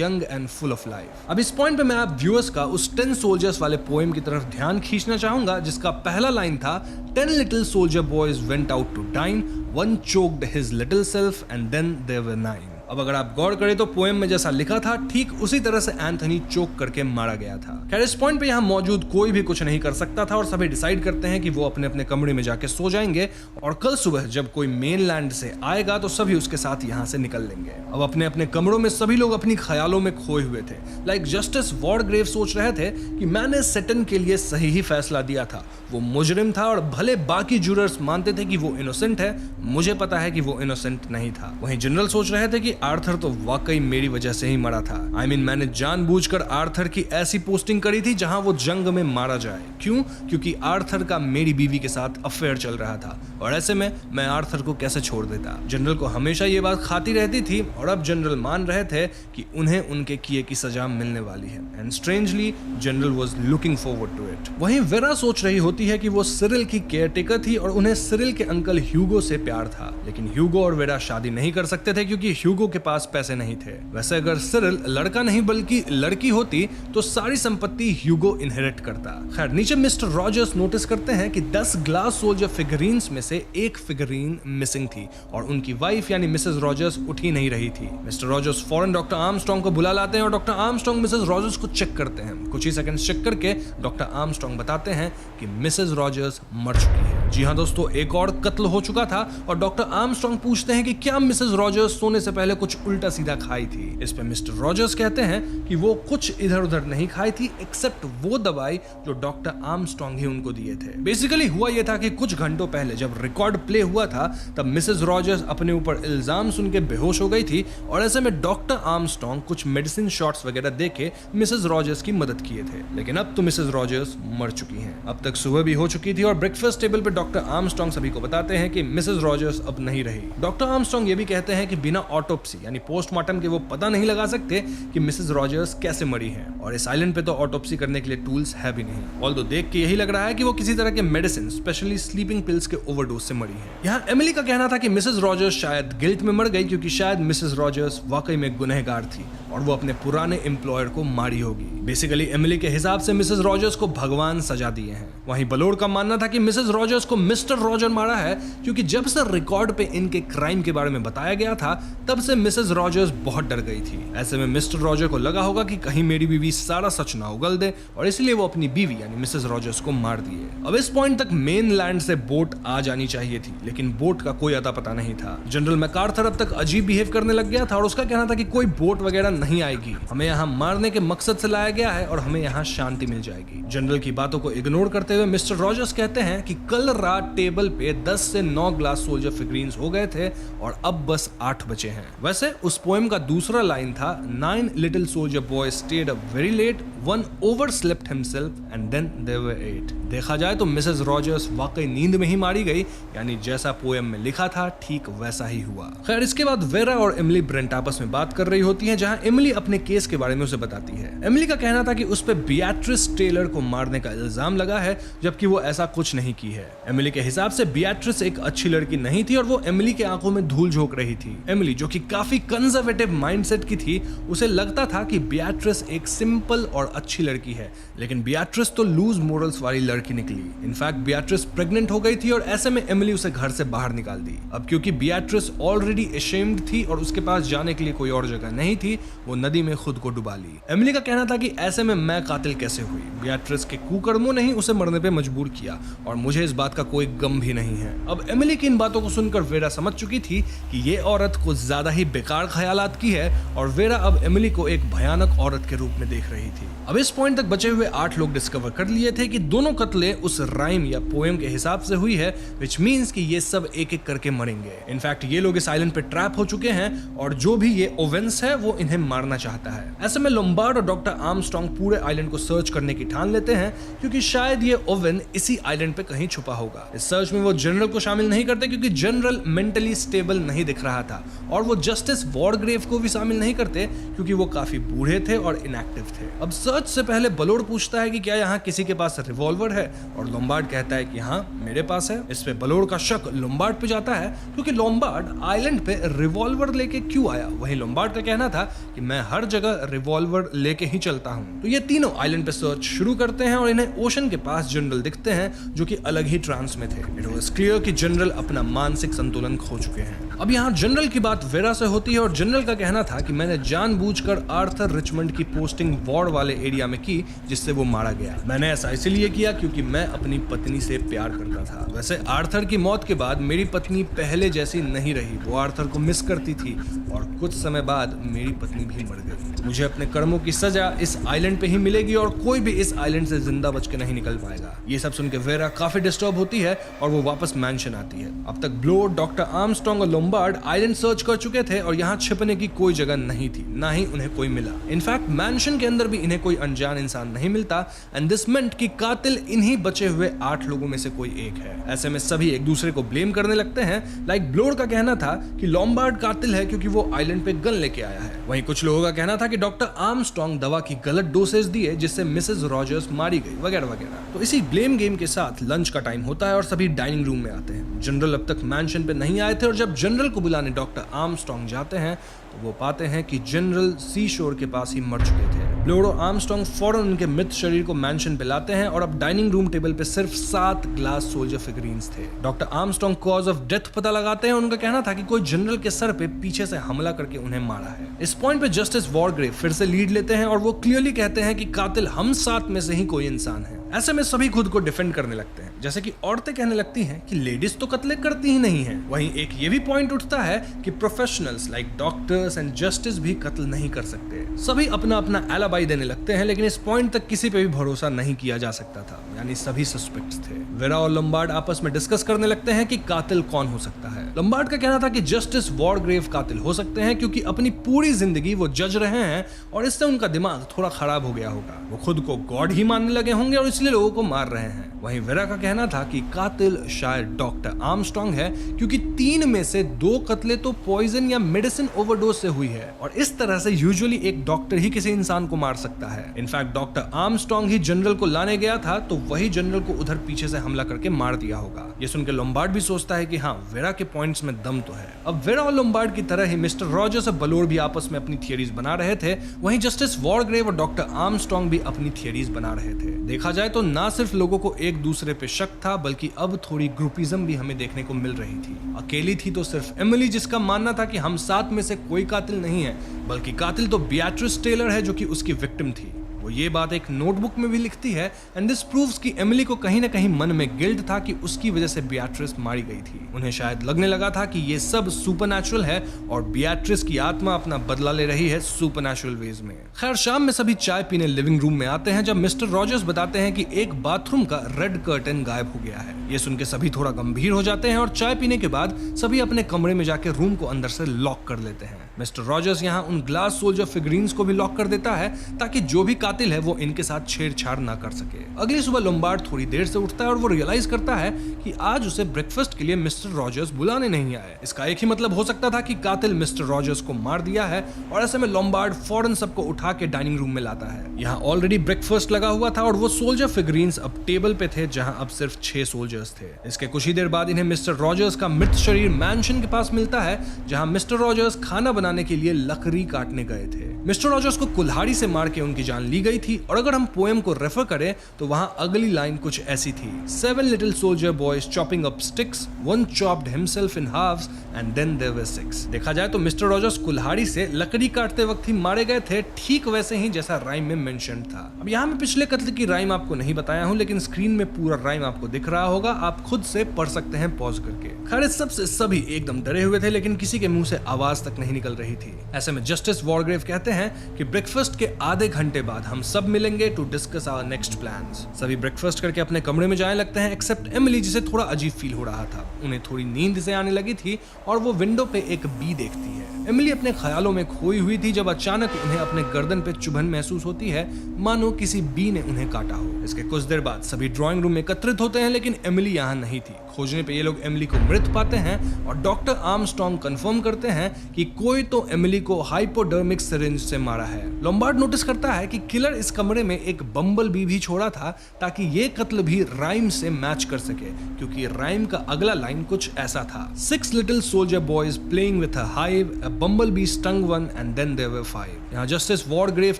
young and full of life. अब इस पॉइंट पे मैं आप व्यूअर्स का उस 10 सोल्जर्स वाले पोएम की तरफ ध्यान खींचना चाहूंगा जिसका पहला लाइन था 10 little soldier boys went out to dine, one choked his little self and then there were 9। अब अगर आप गौर करें तो पोएम में जैसा लिखा था ठीक उसी तरह से एंथनी चोक करके मारा गया था। खैर इस पॉइंट पे यहाँ मौजूद कोई भी कुछ नहीं कर सकता था और सभी डिसाइड करते हैं कि वो अपने अपने कमरे में जाके सो जाएंगे और कल सुबह जब कोई मेनलैंड से आएगा तो सभी उसके साथ यहाँ से निकल लेंगे। अब अपने अपने कमरों में सभी लोग अपनी ख्यालों में खोए हुए थे। लाइक जस्टिस वॉर्डग्रेव सोच रहे थे कि मैंने सेटन के लिए सही ही फैसला दिया था, वो मुजरिम था और भले बाकी जूरर्स मानते थे कि वो इनोसेंट है, मुझे पता है कि वो इनोसेंट नहीं था। वहीं जनरल सोच रहे थे कि आर्थर तो वाकई मेरी वजह से ही मरा था। मैंने जानबूझकर आर्थर की ऐसी पोस्टिंग करी थी जहां वो जंग में मारा जाए। क्यों? क्योंकि आर्थर का मेरी बीवी के साथ अफेयर चल रहा था और ऐसे में मैं आर्थर को कैसे छोड़ देता। जनरल को हमेशा ये बात खाती रहती थी और अब जनरल मान रहे थे कि उन्हें उनके किए की सजा मिलने वाली है and strangely general was looking forward to it. वहीं वेरा सोच रही होती है कि वो सिरिल की केयरटेकर थी और उन्हें सिरिल के अंकल ह्यूगो से प्यार था, लेकिन ह्यूगो और वेरा शादी नहीं कर सकते थे क्योंकि ह्यूगो के पास पैसे नहीं थे। वैसे अगर सिरिल लड़का नहीं बल्कि लड़की होती तो सारी संपत्ति ह्यूगो इनहेरिट करता। खैर नीचे मिस्टर रॉजर्स नोटिस करते हैं कि 10 ग्लास सोल्जर फिगरीन्स में से एक फिगरीन मिसिंग थी और उनकी वाइफ यानी मिसेस रॉजर्स उठ ही नहीं रही थी। मिस्टर रॉजर्स फौरन डॉक्टर आर्मस्ट्रांग को बुला लाते हैं और डॉक्टर आर्मस्ट्रांग मिसेस रॉजर्स को चेक करते हैं। कुछ ही सेकंड चेक करके डॉक्टर आर्मस्ट्रांग बताते हैं कि मिसेस रॉजर्स मर चुकी है। जी हाँ दोस्तों, एक और कत्ल हो चुका था और डॉक्टर आर्मस्ट्रांग पूछते हैं कि क्या मिसेस रॉजर्स सोने से पहले कुछ उल्टा सीधा खाई थी। इस पे मिस्टर रॉजर्स कहते हैं कि वो कुछ इधर उधर नहीं खाई थी एक्सेप्ट वो दवाई जो डॉक्टर आर्मस्ट्रांग ही उनको दिए थे। बेसिकली हुआ ये था कि कुछ घंटों पहले जब रिकॉर्ड प्ले हुआ था तब मिसेस रॉजर्स अपने ऊपर इल्जाम सुन के बेहोश हो गई थी और ऐसे में डॉक्टर आर्मस्ट्रांग कुछ मेडिसिन शॉट्स वगैरह देके मिसेस रॉजर्स की मदद किए थे, लेकिन अब तो मिसेस रॉजर्स मर चुकी हैं। अब तक सुबह भी हो चुकी थी और ब्रेकफास्ट टेबल पे डॉक्टर आर्मस्ट्रांग सभी को बताते हैं कि मिसेस रॉजर्स अब नहीं रही। डॉक्टर आर्मस्ट्रांग ये भी कहते हैं कि बिना ऑटोप्सी यानी पोस्टमार्टम के वो पता नहीं लगा सकते कि मिसेस रॉजर्स कैसे मरी हैं और इस आइलैंड पे तो ऑटोप्सी करने के लिए टूल्स है भी नहीं। ऑल्दो देख के यही लग रहा है कि वो किसी तरह के मेडिसिन स्पेशली स्लीपिंग पिल्स के ओवरडोज से मरी है। यहाँ एमिली का कहना था कि मिसेस रॉजर्स शायद गिल्ट में मर गई क्योंकि शायद मिसेस रॉजर्स वाकई में गुनहगार थी और वो अपने पुराने एम्प्लॉयर को मारी होगी। बेसिकली एमिली के हिसाब से मिसेस रॉजर्स को भगवान सजा दिए हैं। वहीं बलोड का मानना था कि मिसेस रॉजर्स को मिस्टर रॉजर मारा है क्योंकि जब से रिकॉर्ड पे इनके क्राइम के बारे में बताया गया था तब से मिसेस रॉजर्स बहुत डर गई थी। ऐसे में मिस्टर रॉजर को लगा होगा कि कहीं मेरी बीवी सारा सच ना उगल दे और इसलिए वो अपनी बीवी यानी मिसेस रॉजर्स को मार दिए। अब इस पॉइंट तक मेन लैंड से बोट आ जानी चाहिए थी, लेकिन बोट का कोई अता पता नहीं था। जनरल मैकार्थर अब तक अजीब बिहेव करने लग गया था और उसका कहना था कि कोई बोट वगैरह नहीं आएगी, हमें यहाँ मारने के मकसद से लाया गया है और हमें यहाँ शांति मिल जाएगी। जनरल की बातों को इग्नोर करते हुए मिस्टर रॉजर्स कहते हैं कि कल रात टेबल पे 10 से 9 ग्लास सोल्जर फिगरीन्स हो गए थे और अब बस 8 बचे हैं। वैसे उस पोएम का दूसरा लाइन था 9 little soldier boys stayed up very late, one overslept himself and then there were 8। देखा जाए तो मिसेस रॉजर्स वाकई नींद में ही मारी गई, यानी जैसा पोएम में लिखा था ठीक वैसा ही हुआ। खैर इसके बाद वेरा और एमिली ब्रेंट आपस में बात कर रही होती हैं जहां एमिली अपने केस के बारे में उसे बताती है। एमिली का कहना था कि उस पे बियाट्रिस टेलर को मारने का इल्जाम लगा है जबकि वो ऐसा कुछ नहीं की है। एमिली के हिसाब से बियाट्रिस एक अच्छी लड़की नहीं थी और वो एमिली के आंखों में धूल झोंक रही थी। एमिली जो कि काफी कंजर्वेटिव माइंडसेट की थी, उसे लगता था कि बियाट्रिस एक सिंपल और अच्छी लड़की है, लेकिन बियाट्रिस तो लूज मोरल्स वाली लड़की निकली। इनफैक्ट बियाट्रिस प्रेग्नेंट हो गई थी और ऐसे में एमिली उसे घर से बाहर निकाल दी। अब क्योंकि बियाट्रिस ऑलरेडी अशेम्ड थी और उसके पास जाने के लिए कोई और जगह नहीं थी, वो नदी में खुद को डुबा ली। एमिली का कहना था कि ऐसे में मैं कातिल कैसे हुई, बियाट्रिस के कुकर्मों ने ही उसे मरने पे मजबूर किया और मुझे इस बात का कोई गम भी नहीं है। अब एमिली की इन बातों को सुनकर वेरा समझ चुकी थी कि ये औरत कुछ ज्यादा ही बेकार ख्यालात की है और वेरा अब एमिली को एक भयानक औरत के रूप में देख रही थी। अब इस पॉइंट तक बचे हुए 8 लोग डिस्कवर कर लिए थे कि दोनों कत्लें उस राइम या पोएम के हिसाब से हुई है, विच मींस कि ये सब एक एक करके मरेंगे। इनफैक्ट ये लोग इस आइलैंड पे ट्रैप हो चुके हैं और जो भी ये ओवेंस है वो इन्हें मारना चाहता है। ऐसे में लोम्बार्ड और डॉक्टर आर्मस्ट्रांग पूरे आइलैंड को सर्च करने की ठान लेते हैं क्योंकि शायद ये ओवेन इसी आइलैंड पे कहीं छुपा होगा। इस सर्च में वो जनरल को शामिल नहीं करते क्योंकि जनरल मेंटली स्टेबल नहीं दिख रहा था, और वो जस्टिस वॉरग्रेव को भी शामिल नहीं करते क्योंकि वो काफी बूढ़े थे और इनएक्टिव थे। अब सर्च से पहले बलोड पूछता है कि क्या यहाँ किसी के पास रिवॉल्वर है, और लोम्बार्ड कहता है कि हाँ मेरे पास है। इस पे बलोड का शक लोम्बार्ड पे जाता है क्योंकि लोम्बार्ड आइलैंड पे रिवॉल्वर लेके क्यों आया। वहीं लोम्बार्ड का कहना था कि मैं हर जगह रिवॉल्वर लेके ही चलता हूँ। तो ये तीनों आइलैंड पे सर्च शुरू करते हैं और इन्हें ओशन के पास जनरल दिखते हैं जो कि अलग ही ट्रांस में थे। इट वाज क्लियर कि जनरल अपना मानसिक संतुलन खो चुके हैं। अब यहाँ जनरल की बात वेरा से होती है और जनरल का कहना था कि मैंने जानबूझकर आर्थर रिचमंड की पोस्टिंग वॉर वाले एरिया में की जिससे वो मारा गया। मैंने ऐसा इसलिए किया क्योंकि मैं अपनी पत्नी से प्यार करता था। वैसे आर्थर की मौत के बाद मेरी पत्नी पहले जैसी नहीं रही, वो आर्थर को मिस करती थी और कुछ समय बाद मेरी पत्नी भी मर गई। मुझे अपने कर्मों की सजा इस आइलैंड पे ही मिलेगी और कोई भी इस आइलैंड से जिंदा बच के नहीं निकल पाएगा। ये सब सुन के वेरा काफी डिस्टर्ब होती है और वो वापस मैंशन आती है। अब तक ब्लोड, डॉक्टर आर्मस्ट्रांग और लोम्बार्ड आइलैंड सर्च कर चुके थे और यहाँ छिपने की कोई जगह नहीं थी, ना ही उन्हें कोई मिला। इनफैक्ट मैंशन के अंदर भी इन्हें कोई अनजान इंसान नहीं मिलता एंड दिस मेंट कि कातिल इन्हीं बचे हुए 8 लोगों में से कोई एक है। ऐसे में सभी एक दूसरे को ब्लेम करने लगते हैं। लाइक ब्लोड का कहना था कि लोम्बार्ड कातिल है क्योंकि वो आइलैंड पे गन लेके आया है। वहीं कुछ लोगों का कहना था कि डॉक्टर आर्मस्ट्रांग दवा की गलत डोसेज दिए जिससे मिसेस रॉजर्स मारी गई, वगैरह वगैरह। तो इसी ब्लेम गेम के साथ लंच का टाइम होता है और सभी डाइनिंग रूम में आते हैं। जनरल अब तक मैंशन पे नहीं आए थे और जब जनरल को बुलाने डॉक्टर आर्मस्ट्रांग जाते हैं तो वो पाते हैं कि जनरल सी शोर के पास ही मर चुके थे। ब्लोड और आर्मस्ट्रांग फौरन उनके मृत शरीर को मैंशन पे लाते हैं और अब डाइनिंग रूम टेबल पे सिर्फ 7 ग्लास सोल्जर फिगरीन्स थे। Doctor Armstrong cause of death पता लगाते हैं। उनका कहना था कि कोई जनरल के सर पे पीछे से हमला करके उन्हें मारा है। इस पॉइंट पे जस्टिस वॉरग्रेव फिर से लीड लेते हैं और वो क्लियरली कहते हैं कि कातिल हम 7 में से ही कोई इंसान है। ऐसे में सभी खुद को डिफेंड करने लगते हैं, जैसे कि औरतें कहने लगती हैं कि लेडीज तो कत्ले करती ही नहीं हैं। वहीं एक ये भी पॉइंट उठता है कि professionals like doctors and justice भी कत्ल नहीं कर सकते। सभी अपना अपना एलाबाई देने लगते हैं, लेकिन इस पॉइंट तक किसी पे भी भरोसा नहीं किया जा सकता था, यानी सभी सस्पेक्ट्स थे। वेरा और लोम्बार्ड आपस में डिस्कस करने लगते हैं कि कातिल कौन हो सकता है। लोम्बार्ड का कहना था कि जस्टिस वॉरग्रेव कातिल हो सकते हैं क्योंकि अपनी पूरी जिंदगी वो जज रहे हैं और इससे उनका दिमाग थोड़ा खराब हो गया होगा। वो खुद को गॉड ही मानने लगे होंगे और इसलिए लोगों को मार रहे हैं। वहीं वेरा का कहना था कि कातिल शायद डॉक्टर आर्मस्ट्रांग है क्योंकि 3 में से 2 कत्ले तो पॉइजन या मेडिसिन ओवरडोज से हुई है और इस तरह से यूजुअली एक डॉक्टर ही किसी इंसान को मार सकता है। इनफैक्ट डॉक्टर आर्मस्ट्रांग ही जनरल को लाने गया था तो वही जनरल को उधर पीछे से हमला करके मार दिया होगा। ये सुनकर लोम्बार्ड भी सोचता है कि हाँ, वेरा के पॉइंट्स में दम तो है। अब वेरा और लोम्बार्ड की तरह ही मिस्टर रॉजर्स और बलोड भी आपस में अपनी थियरीज बना रहे थे। वहीं जस्टिस वॉरग्रेव और डॉक्टर आर्मस्ट्रांग भी अपनी थियरीज बना रहे थे। देखा जाए तो ना सिर्फ लोगों को एक दूसरे पे शक था बल्कि अब थोड़ी ग्रुपिज्म भी हमें देखने को मिल रही थी। अकेली थी तो सिर्फ एमिली, जिसका मानना था कि हम 7 में से कोई कातिल नहीं है बल्कि कातिल तो बियाट्रिस टेलर है जो कि उसकी विक्टिम थी। वो ये बात एक नोटबुक में भी लिखती है एंड दिस प्रूव्स कि एमिली को कहीं ना कहीं मन में गिल्ट था कि उसकी वजह से बियाट्रिस मारी गई थी। उन्हें शायद लगने लगा था कि ये सब सुपरनैचुरल है और बियाट्रिस की आत्मा अपना बदला ले रही है सुपरनैचुरल वेज में। खैर, शाम में सभी चाय पीने लिविंग रूम में आते हैं जब मिस्टर रॉजर्स बताते हैं कि एक बाथरूम का रेड कर्टन गायब हो गया है। ये सुन के सभी थोड़ा गंभीर हो जाते हैं और चाय पीने के बाद सभी अपने कमरे में जाके रूम को अंदर से लॉक कर लेते हैं। मिस्टर रॉजर्स यहाँ उन ग्लास सोल्जर फिगरीन्स को भी लॉक कर देता है ताकि जो भी कातिल है वो इनके साथ छेड़छाड़ ना कर सके। अगली सुबह लोम्बार्ड थोड़ी देर से उठता है और वो रियलाइज करता है कि आज उसे ब्रेकफास्ट के लिए मिस्टर रॉजर्स बुलाने नहीं आए। इसका एक ही मतलब हो सकता था कि कातिल मिस्टर रॉजर्स को मार दिया है और ऐसे में लोम्बार्ड फौरन सबको उठा के डाइनिंग रूम में लाता है। यहाँ ऑलरेडी ब्रेकफास्ट लगा हुआ था और वो सोल्जर फिगरीन्स अब टेबल पे थे जहाँ अब सिर्फ 6 सोल्जर्स थे। इसके कुछ ही देर बाद इन्हें मिस्टर रॉजर्स का मृत शरीर मैंशन के पास मिलता है जहाँ मिस्टर रॉजर्स खाना बनाने के लिए लकड़ी काटने गए थे। मिस्टर रॉजर्स को कुल्हाड़ी से मार के उनकी जान ली गई थी और अगर हम पोएम को रेफर करें तो वहां अगली लाइन कुछ ऐसी थी: 7 little soldier boys chopping up sticks, one chopped himself in halves and then there were 6। देखा जाए तो मिस्टर रॉजर्स कुल्हाड़ी से लकड़ी काटते वक्त ही मारे गए थे, ठीक वैसे ही जैसा राइम में मेंशन था। अब यहाँ मैं पिछले कत्ल की राइम आपको नहीं बताया हूँ, लेकिन स्क्रीन में पूरा राइम आपको दिख रहा होगा, आप खुद से पढ़ सकते हैं पॉज करके। खैर, इस सबसे सभी एकदम डरे हुए थे लेकिन किसी के मुंह से आवाज तक नहीं निकल रही थी। ऐसे में जस्टिस वॉरग्रेव कहते हैं कि ब्रेकफास्ट के आधे घंटे बाद हम सब मिलेंगे to discuss our next plans. सभी ब्रेकफास्ट करके अपने कमरे में जाने लगते हैं एक्सेप्ट एमिली, जिसे थोड़ा अजीब फील हो रहा था। उन्हें थोड़ी नींद से आने लगी थी और वो विंडो पे एक बी देखती है। एमिली अपने ख्यालों में खोई हुई थी जब अचानक उन्हें अपने गर्दन पे चुभन महसूस होती है, मानो किसी बी ने उन्हें काटा हो। इसके कुछ देर बाद सभी ड्राइंग रूम में एकत्रित होते हैं, लेकिन एमिली यहाँ नहीं थी। खोजने पे ये लोग एमिली को मृत पाते हैं और डॉक्टर आर्मस्ट्रॉन्ग कंफर्म करते हैं कि कोई तो एमिली को हाइपोडर्मिक सिरिंज से मारा है। लोम्बार्ड नोटिस करता है कि किलर इस कमरे में एक बम्बल बी भी छोड़ा था ताकि ये कत्ल भी राइम से मैच कर सके, क्योंकि राइम का अगला लाइन कुछ ऐसा था: 6 little soldier boys playing with a hive, a bumblebee stung one and then there were 5। यहाँ जस्टिस वॉर्डग्रेव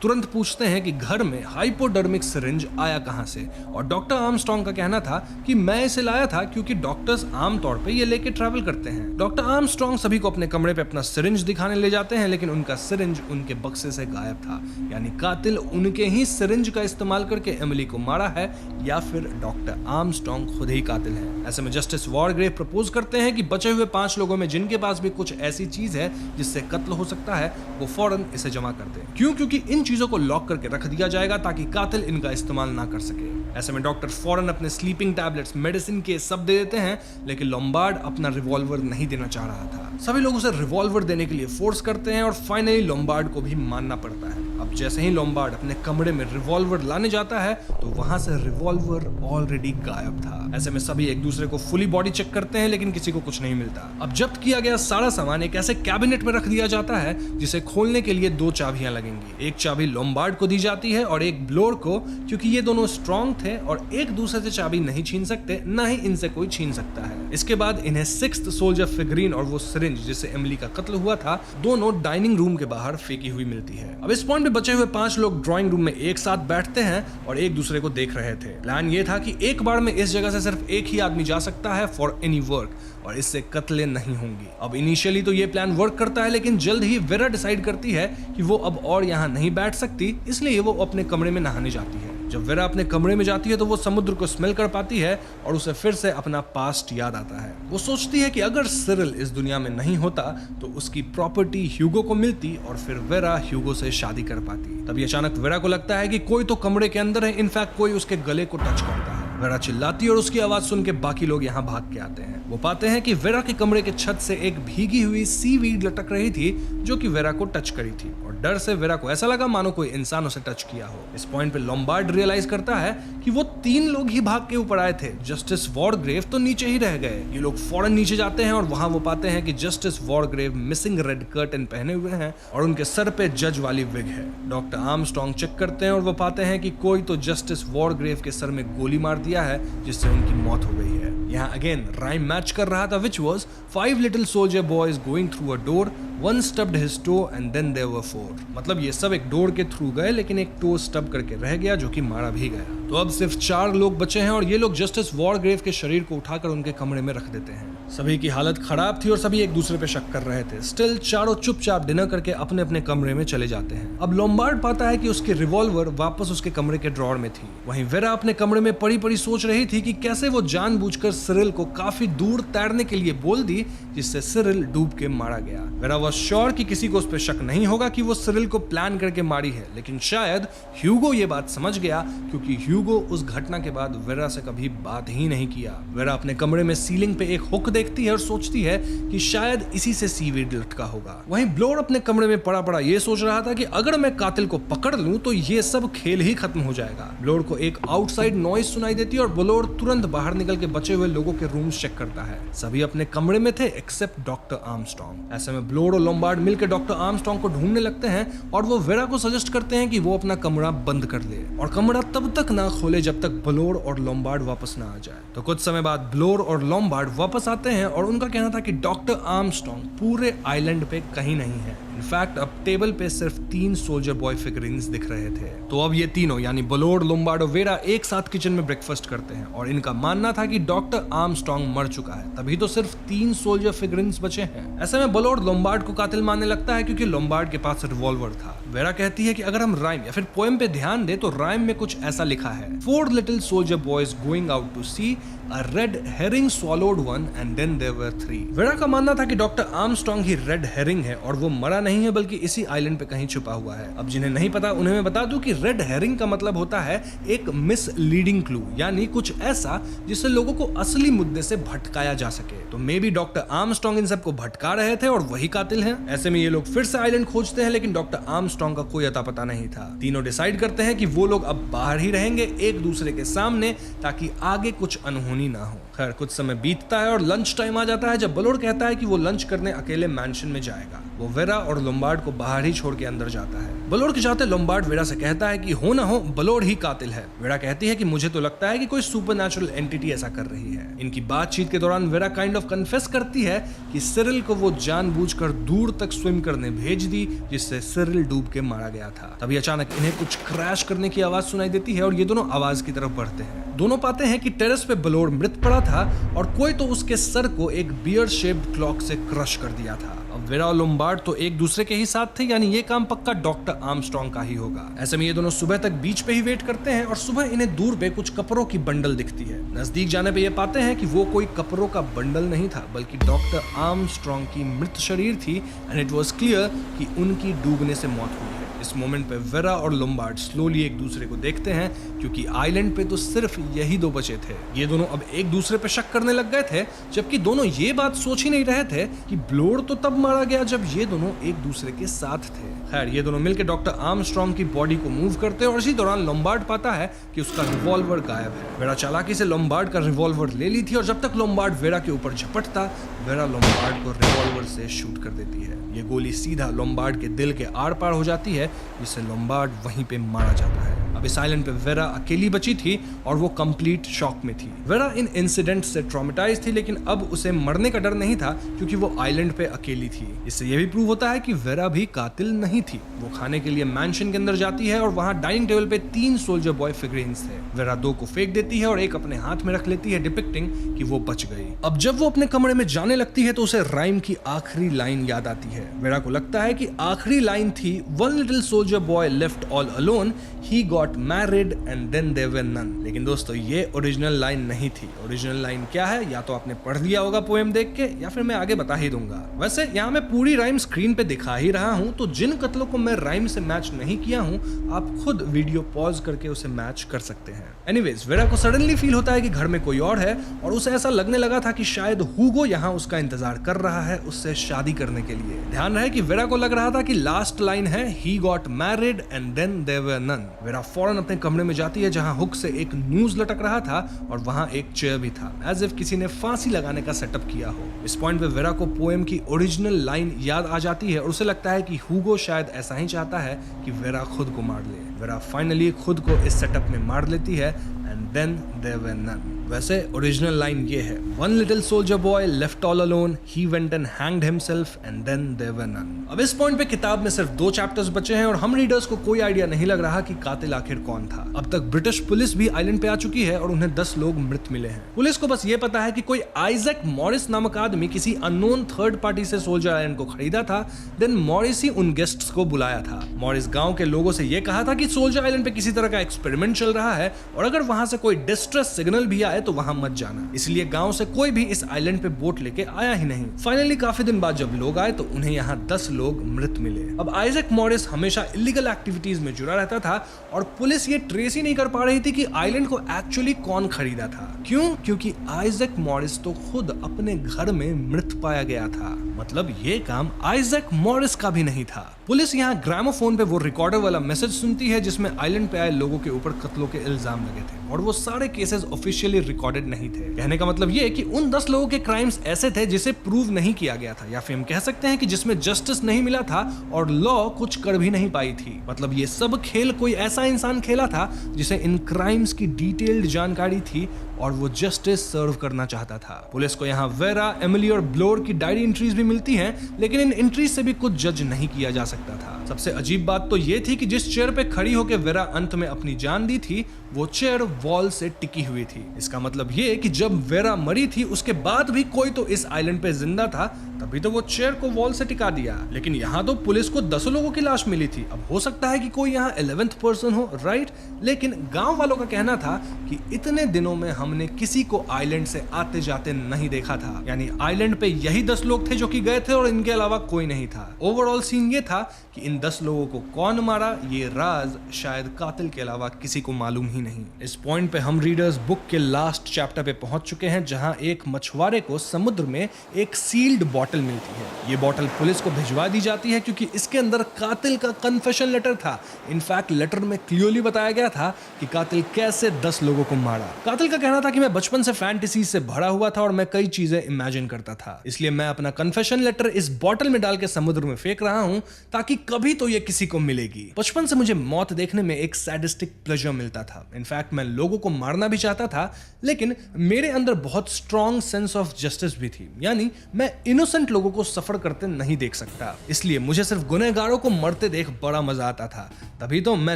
तुरंत पूछते हैं कि घर में हाइपोडर्मिक सिरिंज आया कहां से, और डॉक्टर आर्मस्ट्रॉन्ग का कहना था कि मैं इसे लाया था क्योंकि डॉक्टर्स आमतौर पे ये लेके ट्रैवल करते हैं। डॉक्टर आर्मस्ट्रॉन्ग सभी को अपने कमरे पे अपना सिरिंज दिखाने ले जाते हैं, लेकिन उनका सिरिंज उनके बक्से से गायब था। यानी कातिल उनके ही सिरिंज का इस्तेमाल करके एमिली को मारा है, या फिर डॉक्टर आर्मस्ट्रॉन्ग खुद ही कातिल है। ऐसे में जस्टिस वॉर्डग्रेव प्रपोज करते हैं कि बचे हुए 5 लोगों में जिनके पास भी कुछ ऐसी चीज है जिससे कत्ल हो सकता है, वो फौरन इसे जमा कर दें। क्यों? क्योंकि इन चीजों को लॉक करके रख दिया जाएगा ताकि कातिल इनका इस्तेमाल ना कर सके। ऐसे में डॉक्टर फौरन अपने स्लीपिंग टैबलेट्स, मेडिसिन के सब दे देते हैं, लेकिन लोम्बार्ड अपना रिवॉल्वर नहीं देना चाह रहा था। सभी लोग उसे रिवॉल्वर देने के लिए फोर्स करते हैं और फाइनली लोम्बार्ड को भी मानना पड़ता है। अब जैसे ही लोम्बार्ड अपने कमरे में रिवॉल्वर लाने जाता है तो वहां से रिवॉल्वर ऑलरेडी गायब था। ऐसे में सभी एक दूसरे को फुली बॉडी चेक करते हैं, लेकिन किसी को कुछ नहीं मिलता। अब जब्त किया गया सारा सामान एक ऐसे कैबिनेट में रख दिया जाता है जिसे खोलने के लिए 2 चाबियां लगेंगी। एक चाबी लोम्बार्ड को दी जाती है और एक ब्लोर को, क्योंकि ये दोनों स्ट्रॉन्ग थे और एक दूसरे से चाबी नहीं छीन सकते, ना ही इनसे कोई छीन सकता है। इसके बाद इन्हें 6th सोल्जर फिगरीन और वो सिरिंज जिससे एमिली का कत्ल हुआ था, दोनों डाइनिंग रूम के बाहर फेंकी हुई मिलती है। अब इस पॉइंट पे बचे हुए 5 लोग ड्राइंग रूम में एक साथ बैठते हैं और एक दूसरे को देख रहे थे। प्लान ये था कि एक बार में इस जगह से सिर्फ एक ही आदमी जा सकता है फॉर एनी वर्क, और इससे कत्लें नहीं होंगी। अब इनिशियली तो ये प्लान वर्क करता है, लेकिन जल्द ही वेरा डिसाइड करती है कि वो अब और यहाँ नहीं बैठ सकती, इसलिए वो अपने कमरे में नहाने जाती है। जब वेरा अपने कमरे में जाती है तो वो समुद्र को स्मेल कर पाती है और उसे फिर से अपना पास्ट याद आता है। वो सोचती है कि अगर सिरिल इस दुनिया में नहीं होता तो उसकी प्रॉपर्टी ह्यूगो को मिलती और फिर वेरा ह्यूगो से शादी कर पाती। तभी अचानक वेरा को लगता है कि कोई तो कमरे के अंदर है, इनफैक्ट कोई उसके गले को टच करता है। वेरा चिल्लाती है और उसकी आवाज सुन के बाकी लोग यहाँ भाग के आते हैं। वो पाते हैं कि वेरा के कमरे के छत से एक भीगी हुई सीवीड लटक रही थी जो कि वेरा को टच करी थी, और डर से वेरा को ऐसा लगा मानो कोई इंसान उसे टच किया हो। इस पॉइंट पे लोम्बार्ड रियलाइज करता है कि वो 3 लोग ही भाग के ऊपर आए थे, जस्टिस वॉर्डग्रेव तो नीचे ही रह गए। ये लोग फौरन नीचे जाते हैं और वहां वो पाते हैं कि जस्टिस वॉर्डग्रेव मिसिंग रेड कर्टन पहने हुए हैं और उनके सर पे जज वाली विग है। डॉक्टर आर्मस्ट्रॉन्ग चेक करते हैं और वो पाते हैं कि कोई तो जस्टिस वॉर्डग्रेव के सर में गोली मार दिया है, जिससे उनकी मौत हो गई है। यहाँ अगेन राइम मैच कर रहा था, which was 5 little soldier boys going through a door, one stubbed his toe and then there were 4। मतलब ये सब एक डोर के थ्रू गए, लेकिन एक टो स्टब करके रह गया जो कि मारा भी गया। तो अब सिर्फ 4 लोग बचे हैं और ये लोग जस्टिस वॉर्डग्रेव के शरीर को उठाकर उनके कमरे में रख देते हैं। सभी की हालत खराब थी और सभी एक दूसरे पे शक कर रहे थे। स्टिल चारों चुपचाप डिनर करके अपने अपने कमरे में चले जाते हैं। अब लोम्बार्ड पाता है कि उसकी रिवॉल्वर वापस उसके कमरे के ड्रॉर में थी। वहीं वेरा अपने कमरे में पड़ी पड़ी सोच रही थी कि कैसे वो जानबूझकर सिरिल को काफी दूर तैरने के लिए बोल दी, जिससे सिरिल डूब के मारा गया। वेरा वॉज श्योर कि किसी को उस पर शक नहीं होगा कि वो सिरिल को प्लान करके मारी है, लेकिन शायद ह्यूगो ये बात समझ गया, क्योंकि ह्यूगो उस घटना के बाद वेरा से कभी बात ही नहीं किया। वेरा अपने कमरे में सीलिंग पे एक हुक देखती है और सोचती है कि शायद इसी से सीवीड लटका होगा। वहीं ब्लोर अपने कमरे में पड़ा पड़ा ये सोच रहा था कि अगर मैं कातिल को पकड़ लूं तो ये सब खेल ही खत्म हो जाएगा। ब्लोर को एक आउटसाइड नॉइज सुनाई देती है और ब्लोर तुरंत बाहर निकल के बचे हुए लोगों के रूम्स चेक करता है। सभी अपने कमरे में थे एक्सेप्ट डॉक्टर आर्मस्ट्रॉन्ग। ऐसे में ब्लोर और लोम्बार्ड मिलकर डॉक्टर आर्मस्ट्रॉन्ग को ढूंढने लगते हैं और वो वेरा को सजेस्ट करते हैं कि वो अपना कमरा बंद कर ले और कमरा तब तक ना खोले जब तक ब्लोर और लोम्बार्ड वापस ना आ जाए। तो कुछ समय बाद ब्लोर और लोम्बार्ड वापस आते हैं और उनका कहना था कि डॉक्टर आर्मस्ट्रॉन्ग पूरे आइलैंड पे कहीं नहीं है। इनफैक्ट अब टेबल पे सिर्फ 3 सोल्जर बॉय फिगरिन्स दिख रहे थे। तो अब ये तीनों यानी ब्लोर, लोम्बार्ड और वेरा एक साथ किचन में ब्रेकफास्ट करते हैं और इनका मानना था कि डॉक्टर आर्मस्ट्रॉन्ग मर चुका है, तभी तो सिर्फ 3 सोल्जर फिगरिन्स बचे हैं। ऐसे में ब्लोर लोम्बार्ड को कातिल मानने लगता है क्योंकि लोम्बार्ड के पास रिवॉल्वर था। वेरा कहती है कि अगर हम राइम या फिर पोएम पे ध्यान दे तो राइम में कुछ ऐसा लिखा है, 4 little soldier boys going out to sea, a red herring swallowed one and then there were 3। Vera का मानना था कि डॉक्टर आर्मस्ट्रॉन्ग ही रेड हेरिंग है और वो मरा नहीं है बल्कि इसी आइलैंड पे कहीं छुपा हुआ है। अब जिन्हें नहीं पता उन्हें मैं बता दूं कि रेड हेरिंग का मतलब होता है एक मिसलीडिंग क्लू, यानी कुछ ऐसा जिससे लोगों को असली मुद्दे से भटकाया जा सके। तो मे बी डॉक्टर आर्मस्ट्रांग इन सबको भटका रहे थे और वही कातिल हैं। ऐसे में ये लोग फिर से आइलैंड खोजते हैं, लेकिन डॉक्टर आर्मस्ट्रांग का कोई अता पता नहीं था। तीनों डिसाइड करते हैं कि वो लोग अब बाहर ही रहेंगे एक दूसरे के सामने, ताकि आगे कुछ अनहोनी ना हो। खैर कुछ समय बीतता है और लंच टाइम आ जाता है, जब बलोड कहता है कि वो लंच करने अकेले मैंशन में जाएगा। वो वेरा और लोम्बार्ड को बाहर ही छोड़ के अंदर जाता है। बलोड के जाते लोम्बार्ड वेरा से कहता है कि हो ना हो बलोड ही कातिल है। वेरा कहती है कि मुझे तो लगता है कि कोई सुपरनैचुरल एंटिटी ऐसा कर रही है। इनकी बातचीत के दौरान वेरा काइंड ऑफ कन्फेस करती है कि सिरिल को वो जानबूझकर दूर तक स्विम करने भेज दी, जिससे सिरिल डूब के मारा गया था। तभी अचानक इन्हें कुछ क्रैश करने की आवाज सुनाई देती है और ये दोनों आवाज की तरफ बढ़ते हैं। दोनों पाते हैं कि टेरेस पे बलोड मृत पड़ा था और कोई तो उसके सर को एक बियर शेप्ड क्लॉक से क्रश कर दिया था। अब वेरा और लोम्बार्ड तो एक दूसरे के ही साथ थे, यानी ये काम पक्का डॉक्टर आर्मस्ट्रांग का ही होगा। ऐसे में ये दोनों सुबह तक बीच पे ही वेट करते हैं और सुबह इन्हें दूर पे कुछ कपड़ों की बंडल दिखती है। नजदीक जाने पे ये पाते हैं कि वो कोई कपड़ों का बंडल नहीं था, बल्कि डॉक्टर आर्मस्ट्रांग की मृत शरीर थी एंड इट वाज क्लियर कि उनकी डूबने से मौत हुई है। इस मोमेंट पे वेरा और लोम्बार्ड स्लोली एक दूसरे को देखते हैं, क्योंकि आइलैंड पे तो सिर्फ यही दो बचे थे। ये दोनों अब एक दूसरे पे शक करने लग गए थे, जबकि दोनों ये बात सोच ही नहीं रहे थे कि ब्लोड तो तब मारा गया जब ये दोनों एक दूसरे के साथ थे। खैर ये दोनों मिलकर डॉक्टर आर्मस्ट्रांग की बॉडी को मूव करते हैं और इसी दौरान लोम्बार्ड पाता है कि उसका रिवॉल्वर गायब है। वेरा चालाकी से लोम्बार्ड का रिवॉल्वर ले ली थी और जब तक लोम्बार्ड वेरा के ऊपर झपटता, वेरा लोम्बार्ड को रिवॉल्वर से शूट कर देती है। ये गोली सीधा लोम्बार्ड के दिल के आर पार हो जाती है, जिससे लोम्बार्ड वहीं पे मारा जाता है। अब इस आइलैंड पे वेरा अकेली बची थी और वो कंप्लीट शॉक में थी। वेरा इन इंसिडेंट से ट्रॉमेटाइज थी, लेकिन अब उसे मरने का डर नहीं था, क्योंकि वो आइलैंड पे अकेली थी। इससे यह भी प्रूव होता है कि वेरा भी कातिल नहीं थी। वो खाने के लिए मैंशन के अंदर जाती है और वहां डाइनिंग टेबल पे 3 सोल्जर बॉय फिगरेन्स थे। वेरा 2 को फेंक देती है और एक अपने हाथ में रख लेती है, डिपिक्टिंग कि वो बच गई। अब जब वो अपने कमरे में जाने लगती है तो उसे राइम की आखिरी लाइन याद आती है। वेरा को लगता है कि आखिरी लाइन थी, one little soldier boy left all alone, he got married and then there were none। लेकिन दोस्तों ये ओरिजिनल लाइन नहीं थी। ओरिजिनल लाइन क्या है, या तो आपने पढ़ लिया होगा पोएम देख के, या फिर मैं आगे बता ही दूंगा। वैसे यहाँ मैं पूरी राइम स्क्रीन पे दिखा ही रहा हूँ, तो जिन कत्लों को मैं राइम से मैच नहीं किया हूँ, आप खुद वीडियो पॉज करके उसे मैच कर सकते हैं। एनीवेज, वेरा को सडनली फील होता है कि घर में कोई और है और उसे ऐसा लगने लगा था कि शायद हुगो यहाँ उसका इंतजार कर रहा है उससे शादी करने के लिए। ध्यान रहे कि वेरा को लग रहा था कि लास्ट लाइन है he got married and then there were none। Vera फौरन अपने कमरे में जाती है, जहां हुक से एक नूज लटक रहा था और वहां एक चेयर भी था, एज इफ किसी ने फांसी लगाने का सेटअप किया हो। इस पॉइंट पे वेरा को पोएम की ओरिजिनल लाइन याद आ जाती है और उसे लगता है कि हुगो शायद ऐसा ही चाहता है कि वेरा खुद को मार ले। वेरा फाइनली खुद को इस सेटअप में मार लेती है and then there were none. वैसे ओरिजिनल लाइन ये है, one little soldier boy left all alone, he went and hanged himself and then there were none. अब इस पॉइंट पे किताब में सिर्फ 2 चैप्टर्स बचे हैं और हम रीडर्स को कोई आइडिया नहीं लग रहा कि कातिल आखिर कौन था। अब तक ब्रिटिश पुलिस भी आइलैंड पे आ चुकी है और उन्हें 10 लोग मृत मिले हैं। पुलिस को बस ये पता है कि कोई आइजैक मॉरिस नामक आदमी किसी अननोन थर्ड पार्टी से सोल्जर आइलैंड को खरीदा था, देन मॉरिस ही उन गेस्ट्स को बुलाया था। मॉरिस गांव के लोगों से ये कहा था कि सोल्जर आइलैंड पे किसी तरह का एक्सपेरिमेंट चल रहा है और अगर वहां से कोई डिस्ट्रेस सिग्नल भी आए तो वहां मत जाना। इसलिए गांव से कोई भी इस आइलैंड पे बोट लेके आया ही नहीं। फाइनली काफी दिन बाद जब लोग आए तो उन्हें यहाँ 10 लोग मृत मिले। अब आइजैक मॉरिस हमेशा इलीगल एक्टिविटीज में जुड़ा रहता था और पुलिस ये ट्रेस ही नहीं कर पा रही थी कि आइलैंड को एक्चुअली कौन खरीदा था। क्यों? क्योंकि आइजैक मॉरिस तो खुद अपने घर में मृत पाया गया था। मतलब ये काम आइजैक मॉरिस का भी नहीं था। पुलिस यहाँ ग्रामोफोन पे वो रिकॉर्डर वाला मैसेज सुनती है जिसमें आइलैंड पे आए लोगों के ऊपर कत्लों के इल्जाम लगे थे और वो सारे केसेस ऑफिशियली रिकॉर्डेड नहीं थे। कहने का मतलब ये कि उन 10 लोगों के क्राइम्स ऐसे थे जिसे प्रूव नहीं किया गया था, या फिर हम कह सकते हैं कि जिसमें जस्टिस नहीं मिला था और लॉ कुछ कर भी नहीं पाई थी। मतलब ये सब खेल कोई ऐसा इंसान खेला था जिसे इन क्राइम्स की डिटेल्ड जानकारी थी और वो जस्टिस सर्व करना चाहता था। पुलिस को यहाँ वेरा, एमिली और ब्लोड की डायरी एंट्रीज भी मिलती हैं, लेकिन इन एंट्रीज से भी कुछ जज नहीं किया जा सकता था। सबसे अजीब बात तो ये थी कि जिस चेयर पे खड़ी होकर वेरा अंत में अपनी जान दी थी वो चेयर वॉल से टिकी हुई थी। इसका मतलब ये कि जब वेरा मरी थी उसके बाद भी कोई तो इस आइलैंड पे जिंदा था, तभी तो वो चेयर को वॉल से टिका दिया। लेकिन यहाँ तो पुलिस को 10 लोगों की लाश मिली थी। अब हो सकता है कि कोई यहाँ 11th पर्सन हो, राइट? लेकिन गांव वालों का कहना था कि इतने दिनों में हमने किसी को आइलैंड से आते जाते नहीं देखा था, यानी आइलैंड पे यही 10 लोग थे जो कि गए थे और इनके अलावा कोई नहीं था। ओवरऑल सीन ये था कि इन 10 लोगों को कौन मारा ये राज शायद कातिल के अलावा किसी को मालूम ही नहीं। इस पॉइंट पे हम रीडर्स बुक के लास्ट चैप्टर पे पहुंच चुके हैं, जहां एक मछुआरे को समुद्र में एक सील्ड बॉटल मिलती है। ये बॉटल पुलिस को भिजवा दी जाती है क्योंकि इसके अंदर कातिल का कन्फेशन लेटर था। इनफैक्ट लेटर में क्लियरली बताया गया था कि कातिल कैसे 10 लोगों को मारा। कातिल का कहना था कि मैं बचपन से फैंटेसी से भरा हुआ था और मैं कई चीजें इमेजिन करता था, इसलिए मैं अपना कन्फेशन लेटर इस बॉटल में डाल के समुद्र में फेंक रहा हूं ताकि कभी तो ये किसी को मिलेगी। बचपन से मुझे मौत देखने में एक सैडिस्टिक प्लेजर मिलता था। इनफैक्ट मैं लोगों को मारना भी चाहता था, लेकिन मेरे अंदर बहुत स्ट्रॉन्ग सेंस ऑफ जस्टिस भी थी, यानी मैं इनोसेंट लोगों को सफर करते नहीं देख सकता। इसलिए मुझे सिर्फ गुनहगारों को मरते देख बड़ा मजा आता था। तभी तो मैं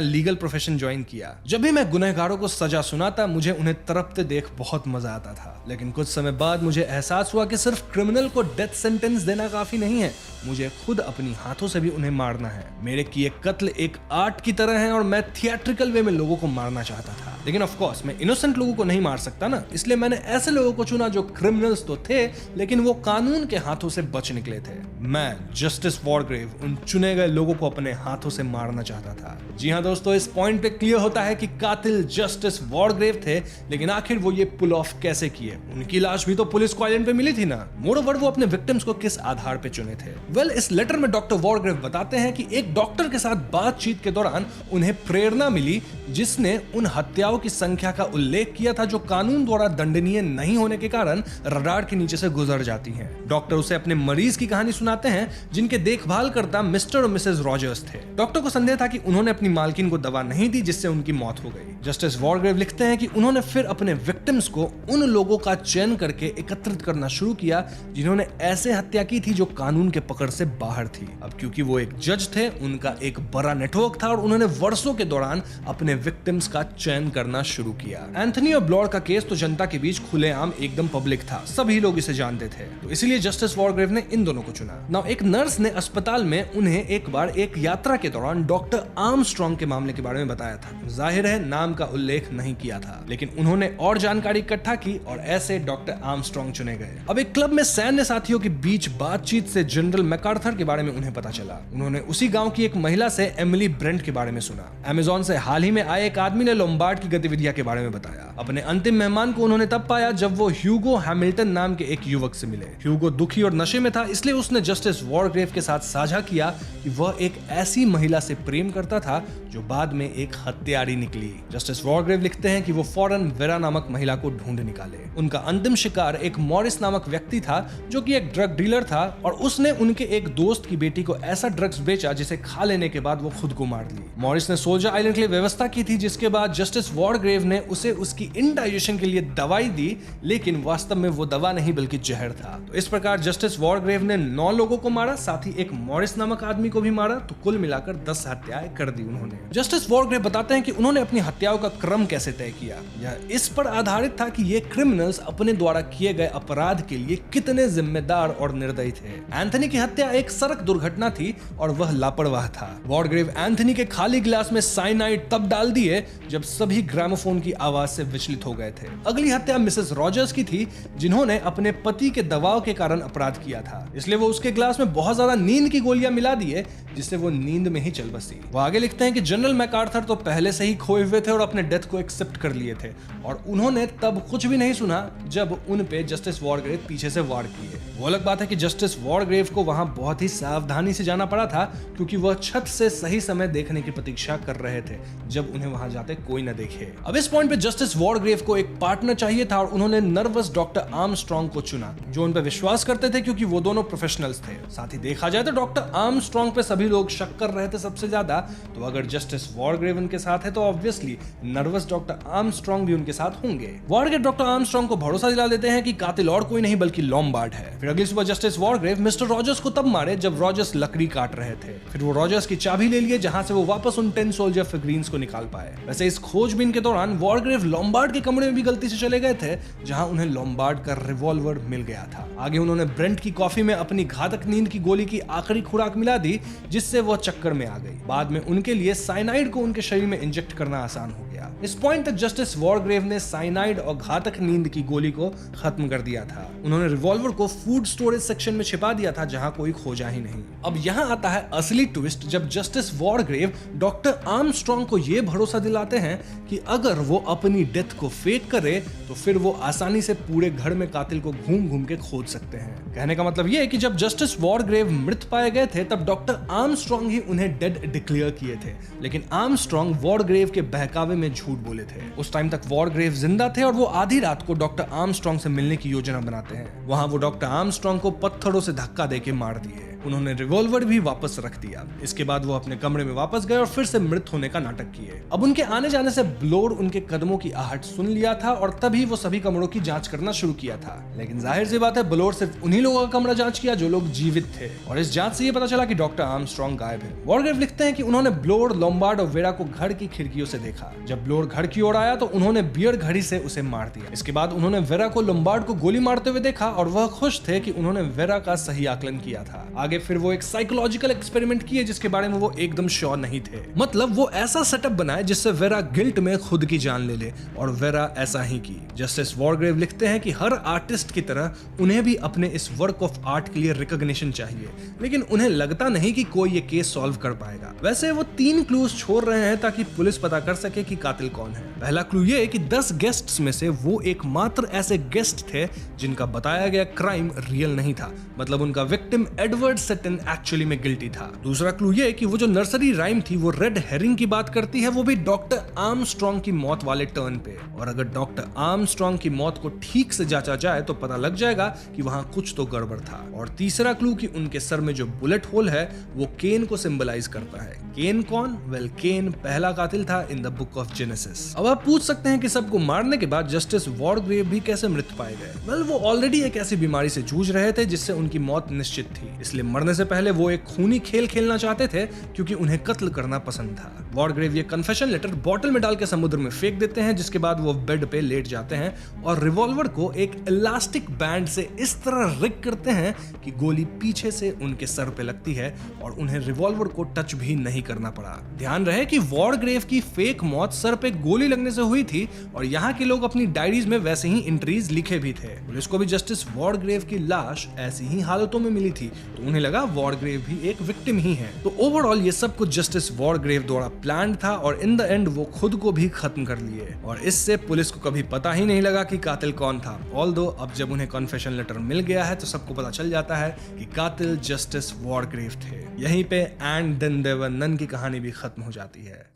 लीगल प्रोफेशन ज्वाइन किया। जब भी मैं गुनहगारों को सजा सुनाता मुझे उन्हें तड़पते देख बहुत मजा आता था। लेकिन कुछ समय बाद मुझे एहसास हुआ कि सिर्फ क्रिमिनल को डेथ सेंटेंस देना काफी नहीं है, मुझे खुद अपनी हाथों से भी उन्हें मारना है। मेरे किए कत्ल एक आर्ट की तरह है और मैं थिएट्रिकल वे में लोगों को मारना चाहता था। लेकिन ऑफ कोर्स मैं इनोसेंट लोगों को नहीं मार सकता ना, इसलिए मैंने ऐसे लोगों को चुना जो क्रिमिनल्स तो थे लेकिन वो कानून के हाथों से बच निकले थे। मैं जस्टिस वॉरग्रेव उन चुने गए लोगों को अपने हाथों से मारना चाहता था। जी हाँ दोस्तों, इस पॉइंट पे क्लियर होता है कि कातिल जस्टिस वॉरग्रेव थे, लेकिन आखिर वो ये पुल ऑफ कैसे किए? उनकी लाश भी तो पुलिस को आइलैंड पे मिली थी ना। मोरओवर वो अपने विक्टिम्स को किस आधार पे चुने थे? वेल, इस लेटर में डॉक्टर वॉरग्रेव बताते हैं कि एक डॉक्टर के साथ बातचीत के दौरान उन्हें प्रेरणा मिली जिसने उन हत्याओं की संख्या का उल्लेख किया था जो कानून द्वारा दंडनीय नहीं होने के कारण रडार के नीचे से गुजर जाती हैं। डॉक्टर उसे अपने मरीज की कहानी सुनाते हैं जिनके देखभाल करता मिस्टर और मिसेस रॉजर्स थे। डॉक्टर को संदेह था कि उन्होंने अपनी मालकिन को दवा नहीं दी जिससे उनकी मौत हो गई। जस्टिस वॉरग्रेव लिखते हैं कि उन्होंने फिर अपने विक्टिम्स को उन लोगों का चयन करके एकत्रित करना शुरू किया जिन्होंने ऐसे हत्या की थी जो कानून के पकड़ से बाहर थी। अब क्योंकि वो एक जज थे, उनका एक बड़ा नेटवर्क था और उन्होंने वर्षों के दौरान अपने विक्टिम्स का चयन करना शुरू किया। एंथनी और ब्लॉर का केस तो जनता के बीच खुलेआम एकदम पब्लिक था, सभी लोग इसे जानते थे, तो इसीलिए जस्टिस वॉरग्रेव ने इन दोनों को चुना। नाउ एक नर्स ने अस्पताल में उन्हें एक बार एक यात्रा के दौरान डॉक्टर आर्मस्ट्रॉन्ग के मामले के बारे में बताया था। जाहिर है नाम का उल्लेख नहीं किया था, लेकिन उन्होंने और जानकारी इकट्ठा की और ऐसे डॉक्टर आर्मस्ट्रॉन्ग चुने गए। अब एक क्लब में सैन्य साथियों के बीच बातचीत से जनरल मैकार्थर के बारे में उन्हें पता चला। उन्होंने उसी गांव की एक महिला से एमिली ब्रेंट के बारे में सुना। अमेज़न से हाल ही में आए एक आदमी ने लोम्बार्ड की गतिविधियां के बारे में बताया। अपने अंतिम मेहमान को उन्होंने तब पाया जब वो ह्यूगो हैमिल्टन नाम के एक युवक से मिले। ह्यूगो दुखी और नशे में था, इसलिए उसने जस्टिस वॉरग्रेव के साथ साझा किया कि वह एक ऐसी महिला से प्रेम करता था जो बाद में एक हत्यारी निकली। जस्टिस वॉरग्रेव लिखते हैं कि वो फौरन वेरा नामक महिला को ढूंढ निकाले। उनका अंतिम शिकार एक मॉरिस नामक व्यक्ति था जो कि एक ड्रग डीलर था और उसने उनके एक दोस्त की बेटी को ऐसा ड्रग्स बेचा जिसे खा लेने के बाद वो खुद को मार ली। मॉरिस ने सोल्जर आइलैंड के लिए व्यवस्था की थी, जिसके बाद जस्टिस वॉरग्रेव ने उसे उसकी इंडाइजेशन के लिए दवाई दी, लेकिन वास्तव में वो दवा नहीं बल्कि जहर था। तो इस प्रकार जस्टिस वॉरग्रेव ने 9 लोगों को मारा, साथ ही एक मॉरिस नामक आदमी को भी मारा, तो कुल मिलाकर 10 हत्याएं कर दी उन्होंने। जस्टिस वॉरग्रेव बताते हैं कि उन्होंने अपनी हत्याओं का क्रम कैसे तय किया। यह इस पर आधारित था कि ये क्रिमिनल्स अपने द्वारा किए गए अपराध के लिए कितने जिम्मेदार और निर्दयी थे। एंथनी की हत्या एक सड़क दुर्घटना थी और वह लापरवाह था। वॉरग्रेव एंथनी के खाली गिलास में साइनाइड तब डाल दिए जब सभी ग्रामोफोन की आवाज से विचलित हो गए थे। अगली हत्या मिसेस रॉजर्स की थी, जिन्होंने अपने पति के दबाव के कारण अपराध किया था, इसलिए वो उसके गिलास में बहुत ज्यादा नींद की गोलियां मिला दिए जिससे वो नींद में ही चल बसी। वो आगे लिखते हैं कि जनरल मैकार्थर तो पहले से ही खोए हुए थे और अपने डेथ को एक्सेप्ट कर लिए थे और उन्होंने तब कुछ भी नहीं सुना जब उन पे जस्टिस वॉरग्रेव पीछे से वार किए। वो अलग बात है कि जस्टिस वॉरग्रेव को वहां बहुत ही सावधानी से जाना पड़ा था क्योंकि वह छत से सही समय देखने की प्रतीक्षा कर रहे थे जब उन्हें वहां जाते कोई न देखे। अब इस पॉइंट पे जस्टिस वॉरग्रेव को एक पार्टनर चाहिए था और उन्होंने नर्वस डॉक्टर आर्मस्ट्रॉन्ग को चुना जो उन पर विश्वास करते थे क्योंकि वो दोनों प्रोफेशनल्स थे। साथ ही देखा जाए तो डॉक्टर आर्मस्ट्रॉन्ग पे सभी लोग शक कर रहे थे सबसे ज्यादा, तो अगर जस्टिस वॉरग्रेव उनके साथ है तो ऑब्वियसली नर्वस डॉक्टर आर्मस्ट्रॉन्ग भी उनके साथ होंगे। वॉरग्रेव डॉक्टर आर्मस्ट्रॉन्ग को भरोसा दिला देते हैं कि कातिल और कोई नहीं बल्कि लोम्बार्ड है। फिर अगली सुबह जस्टिस वॉरग्रेव मिस्टर रॉजर्स को तब मारे जब रॉजर्स लकड़ी काट रहे थे। फिर वो रॉजर्स की चाबी ले लिए जहां से वो वापस उन 10 सोल्जर फिगरीन्स को निकाल पाए। वैसे इस खोजबीन के दौरान वॉरग्रेव लॉम्बार्ड के कमरे में भी गलती से चले गए थे जहां उन्हें लॉम्बार्ड का रिवॉल्वर मिल गया था। आगे उन्होंने ब्रेंट की कॉफी में अपनी घातक नींद की गोली की आखिरी खुराक मिला दी जिससे वो चक्कर में आ गई। बाद में उनके लिए साइनाइड को उनके शरीर में इंजेक्ट करना आसान हो गया। इस पॉइंट तक जस्टिस वॉरग्रेव ने साइनाइड और घातक नींद की गोली को खत्म कर दिया था। उन्होंने रिवॉल्वर को फूड स्टोरेज सेक्शन में छिपा दिया था जहां कोई खोजा ही नहीं। अब यहां आता है असली ट्विस्ट जब जस्टिस वॉरग्रेव डॉक्टर आर्मस्ट्रॉन्ग को यह भरोसा दिलाते हैं कि अगर वो अपनी डेथ को फेक करे तो फिर वो आसानी से पूरे घर में कातिल को घूम घूम के खोज सकते हैं। कहने का मतलब ये है कि जब जस्टिस वॉरग्रेव मृत पाए गए थे तब डॉक्टर आर्मस्ट्रॉन्ग ही उन्हें डेड डिक्लेयर किए थे, लेकिन आर्मस्ट्रॉन्ग वॉरग्रेव के बहकावे में झूठ बोले थे। उस टाइम तक वॉरग्रेव जिंदा थे और वो आधी रात को डॉक्टर आर्मस्ट्रॉन्ग से मिलने की योजना बनाते हैं। वहां वो डॉक्टर आर्मस्ट्रॉन्ग को पत्थरों से धक्का देके मार दिए। उन्होंने रिवॉल्वर भी वापस रख दिया। इसके बाद वो अपने कमरे में वापस गए और फिर से मृत होने का नाटक किए। अब उनके आने जाने से ब्लोर उनके कदमों की आहट सुन लिया था और तभी वो सभी कमरों की जांच करना शुरू किया था। लेकिन जाहिर सी बात है ब्लोर सिर्फ उन्हीं लोगों का कमरा जांच किया जो लोग जीवित थे और इस जांच से ये पता चला कि डॉक्टर आर्मस्ट्रॉन्ग गायब है। वॉरग्रेव लिखते हैं कि उन्होंने ब्लोर, लॉम्बार्ड और वेरा को घर की खिड़कियों से देखा। जब ब्लोर घर की ओर आया तो उन्होंने बियर घड़ी से उसे मार दिया। इसके बाद उन्होंने वेरा को लॉम्बार्ड को गोली मारते हुए देखा और वह खुश थे कि उन्होंने वेरा का सही आकलन किया था। आगे फिर वो एक साइकोलॉजिकल एक्सपेरिमेंट किए जिसके बारे में वो एकदम श्योर नहीं थे। मतलब वो ऐसा सेटअप बनाए जिससे वेरा गिल्ट में खुद की जान ले ले और वेरा ऐसा ही की। जस्टिस वॉरग्रेव लिखते हैं कि हर आर्टिस्ट की तरह उन्हें भी अपने इस वर्क ऑफ आर्ट के लिए रिकॉग्निशन चाहिए, लेकिन उन्हें लगता नहीं कि कोई ये केस सॉल्व कर पाएगा। वैसे वो 3 क्लूज छोड़ रहे हैं ताकि पुलिस पता कर सके कि कातिल कौन है। पहला क्लू ये है कि 10 गेस्ट्स में से वो एकमात्र ऐसे गेस्ट थे जिनका बताया गया क्राइम रियल नहीं था, मतलब उनका विक्टिम एडवर्ड सेटन एक्चुअली में गिल्टी था। दूसरा क्लू ये है कि वो जो नर्सरी राइम थी वो रेड हेरिंग की बात करती है, वो भी डॉक्टर आर्मस्ट्रॉन्ग की मौत वाले टर्न पे। और अगर डॉक्टर आर्मस्ट्रॉन्ग की मौत को ठीक से जांचा जाए तो पता लग जाएगा कि वहां कुछ तो गड़बड़ था। और तीसरा क्लू कि उनके सर में जो बुलेट होल है वो केन को सिंबलाइज करता है। केन कौन? वेल, केन पहला कातिल था in the book of genesis. अब आप पूछ सकते हैं कि सबको मारने के बाद जस्टिस वॉरग्रेव भी कैसे मृत पाए गए? वेल, वो ऑलरेडी एक ऐसी बीमारी से जूझ रहे थे जिससे उनकी मौत निश्चित थी, इसलिए मरने से पहले वो एक खूनी खेल खेलना चाहते थे क्योंकि उन्हें कत्ल करना पसंद था। वॉरग्रेव ये कन्फेशन लेटर बॉटल में डाल के समुद्र में फेंक देते हैं, जिसके बाद वो बेड पे लेट जाते हैं और रिवॉल्वर को एक इलास्टिक बैंड से इस तरह रिग करते हैं कि गोली पीछे से उनके सर पे लगती है और उन्हें रिवॉल्वर को टच भी नहीं करना पड़ा। ध्यान रहे कि वॉरग्रेव की फेक मौत सर पे गोली लगने से हुई थी और यहाँ के लोग अपनी डायरीज में वैसे ही एंट्रीज लिखे भी थे। पुलिस को भी जस्टिस वॉरग्रेव की लाश ऐसी ही हालतों में मिली थी, तो उन्हें लगा वॉरग्रेव भी एक विक्टिम ही है। तो ओवरऑल ये सब कुछ जस्टिस वॉरग्रेव द्वारा प्लान था और इन द एंड वो खुद को भी खत्म कर लिए और इससे पुलिस को कभी पता ही नहीं लगा कि कातिल कौन था। ऑल्दो अब जब उन्हें कन्फेशन लेटर मिल गया है तो सबको पता चल जाता है कि कातिल जस्टिस वॉरग्रेव थे। यहीं पे and then there were none की कहानी भी खत्म हो जाती है।